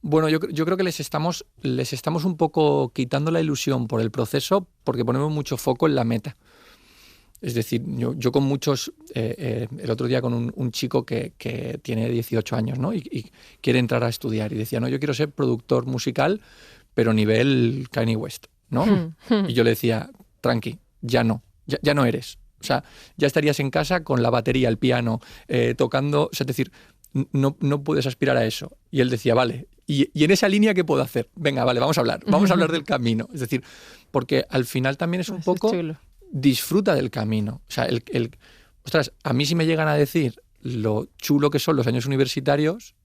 Bueno, yo creo que les estamos un poco quitando la ilusión por el proceso porque ponemos mucho foco en la meta. Es decir, yo con muchos, el otro día con un chico que tiene 18 años, ¿no? Y quiere entrar a estudiar y decía, no, yo quiero ser productor musical, pero nivel Kanye West, ¿no? Y yo le decía, tranqui, ya no eres. O sea, ya estarías en casa con la batería, el piano, tocando, o sea, es decir, no puedes aspirar a eso. Y él decía, vale, ¿y en esa línea qué puedo hacer? Venga, vale, vamos a hablar del camino. Es decir, porque al final también es un poco... disfruta del camino. O sea, ostras, a mí si me llegan a decir lo chulo que son los años universitarios,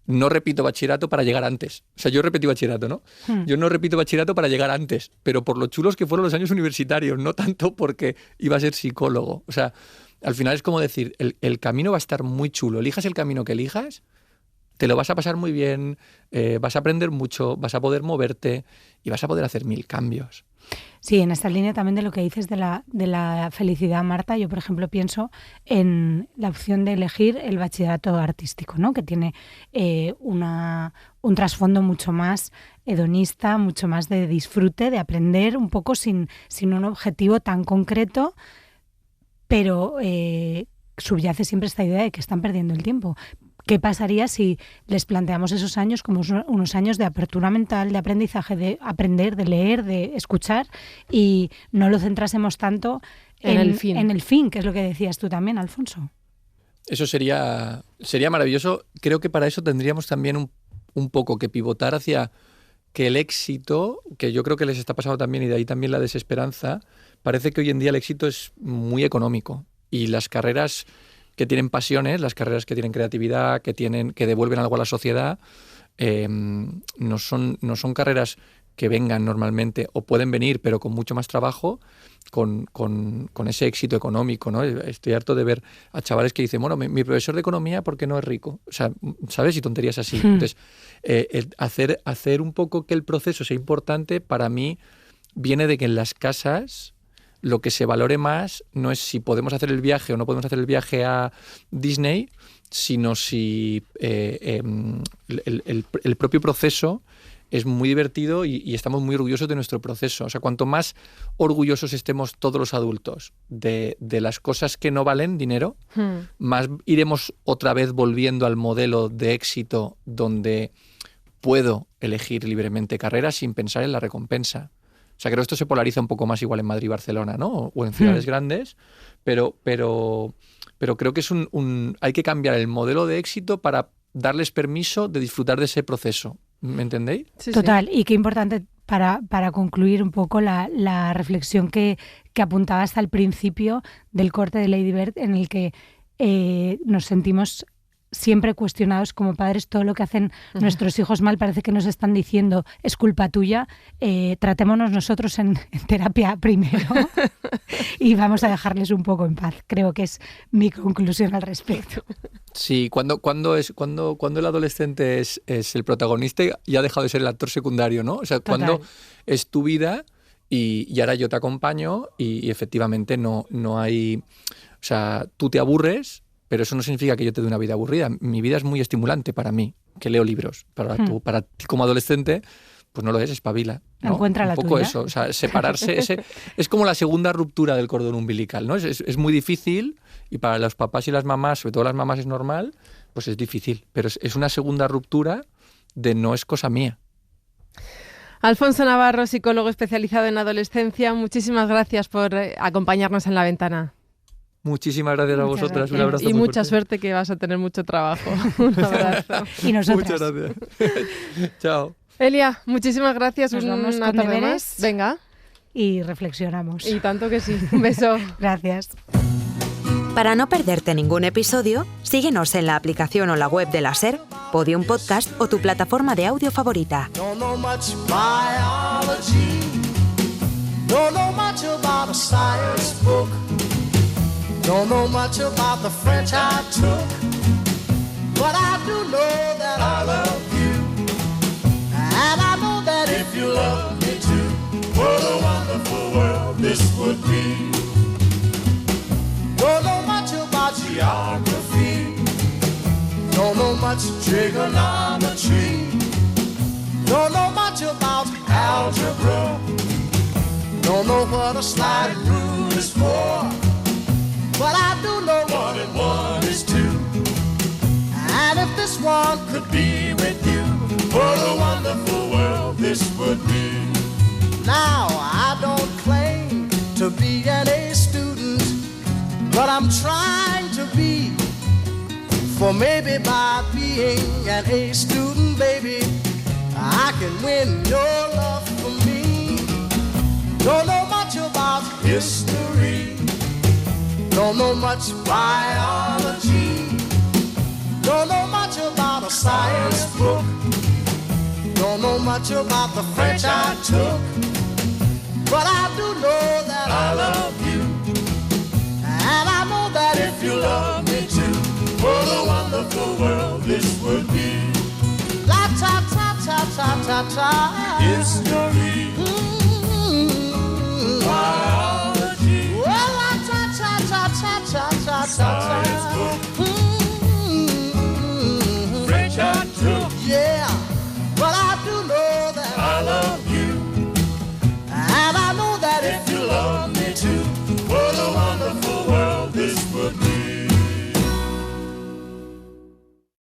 no repito bachillerato para llegar antes. O sea, yo repetí bachillerato, ¿no? Yo no repito bachillerato para llegar antes, pero por lo chulos que fueron los años universitarios, no tanto porque iba a ser psicólogo. O sea, al final es como decir, el camino va a estar muy chulo. Elijas el camino que elijas, te lo vas a pasar muy bien, vas a aprender mucho, vas a poder moverte y vas a poder hacer 1000 cambios. Sí, en esta línea también de lo que dices de la felicidad, Marta, yo por ejemplo pienso en la opción de elegir el bachillerato artístico, ¿no? Que tiene un trasfondo mucho más hedonista, mucho más de disfrute, de aprender un poco sin un objetivo tan concreto, pero subyace siempre esta idea de que están perdiendo el tiempo. ¿qué pasaría si les planteamos esos años como unos años de apertura mental, de aprendizaje, de aprender, de leer, de escuchar, y no lo centrásemos tanto en el fin, que es lo que decías tú también, Alfonso? Eso sería maravilloso. Creo que para eso tendríamos también un poco que pivotar hacia que el éxito, que yo creo que les está pasando también, y de ahí también la desesperanza, parece que hoy en día el éxito es muy económico, y las carreras que tienen pasiones, las carreras que tienen creatividad, que devuelven algo a la sociedad, no son carreras que vengan normalmente, o pueden venir, pero con mucho más trabajo, con ese éxito económico, ¿no? Estoy harto de ver a chavales que dicen, bueno, mi profesor de economía, ¿por qué no es rico? O sea, ¿sabes? Y tonterías así. Entonces, hacer un poco que el proceso sea importante, para mí, viene de que en las casas lo que se valore más no es si podemos hacer el viaje o no podemos hacer el viaje a Disney, sino si el propio proceso es muy divertido y estamos muy orgullosos de nuestro proceso. O sea, cuanto más orgullosos estemos todos los adultos de las cosas que no valen dinero, más iremos otra vez volviendo al modelo de éxito donde puedo elegir libremente carreras sin pensar en la recompensa. O sea, creo que esto se polariza un poco más igual en Madrid y Barcelona, ¿no? O en ciudades grandes, pero creo que hay que cambiar el modelo de éxito para darles permiso de disfrutar de ese proceso. ¿Me entendéis? Sí, total, y qué importante para concluir un poco la reflexión que apuntabas al principio del corte de Lady Bird, en el que nos sentimos siempre cuestionados como padres. Todo lo que hacen nuestros hijos mal parece que nos están diciendo es culpa tuya, tratémonos nosotros en terapia primero y vamos a dejarles un poco en paz. Creo que es mi conclusión al respecto. Sí, cuando el adolescente es el protagonista y ha dejado de ser el actor secundario, ¿no? O sea, cuando es tu vida y ahora yo te acompaño y efectivamente no hay... O sea, tú te aburres, pero eso no significa que yo te dé una vida aburrida. Mi vida es muy estimulante para mí, que leo libros. Para ti como adolescente, pues no lo es, espabila, ¿no? Encuentra la tuya. Un poco eso, o sea, separarse. Es como la segunda ruptura del cordón umbilical, ¿no? Es muy difícil, y para los papás y las mamás, sobre todo las mamás es normal, pues es difícil. Pero es una segunda ruptura de no es cosa mía. Alfonso Navarro, psicólogo especializado en adolescencia, muchísimas gracias por acompañarnos en La Ventana. Muchísimas gracias a vosotras. Un abrazo. Y mucha suerte, que vas a tener mucho trabajo. Un abrazo. Y nosotras. Muchas gracias. Chao. Elia, muchísimas gracias. Nos vamos una con tarde deberes. más. Venga. Y reflexionamos. Y tanto que sí. Un beso. Gracias. Para no perderte ningún episodio, síguenos en la aplicación o la web de la SER, Podium Podcast o tu plataforma de audio favorita. Don't know much biology. Don't know much about a science book. Don't know much about the French I took. But I do know that I love you. And I know that if you love me too, what a wonderful world this would be. Don't know much about geography. Don't know much trigonometry. Don't know much about algebra. Don't know what a sliding rule is for. But I do know 1 and 1 is 2. And if this one could be with you, what a wonderful world this would be. Now, I don't claim to be an A student, but I'm trying to be. For maybe by being an A student, baby, I can win your love for me. Don't know much about history. Don't know much biology. Don't know much about a science book. Don't know much about the French I took. But I do know that I love you. And I know that if you love me too, what a wonderful world this would be. La ta ta ta ta ta ta. History. Biology. Well, la ta ta ta ta ta ta ta. Science book.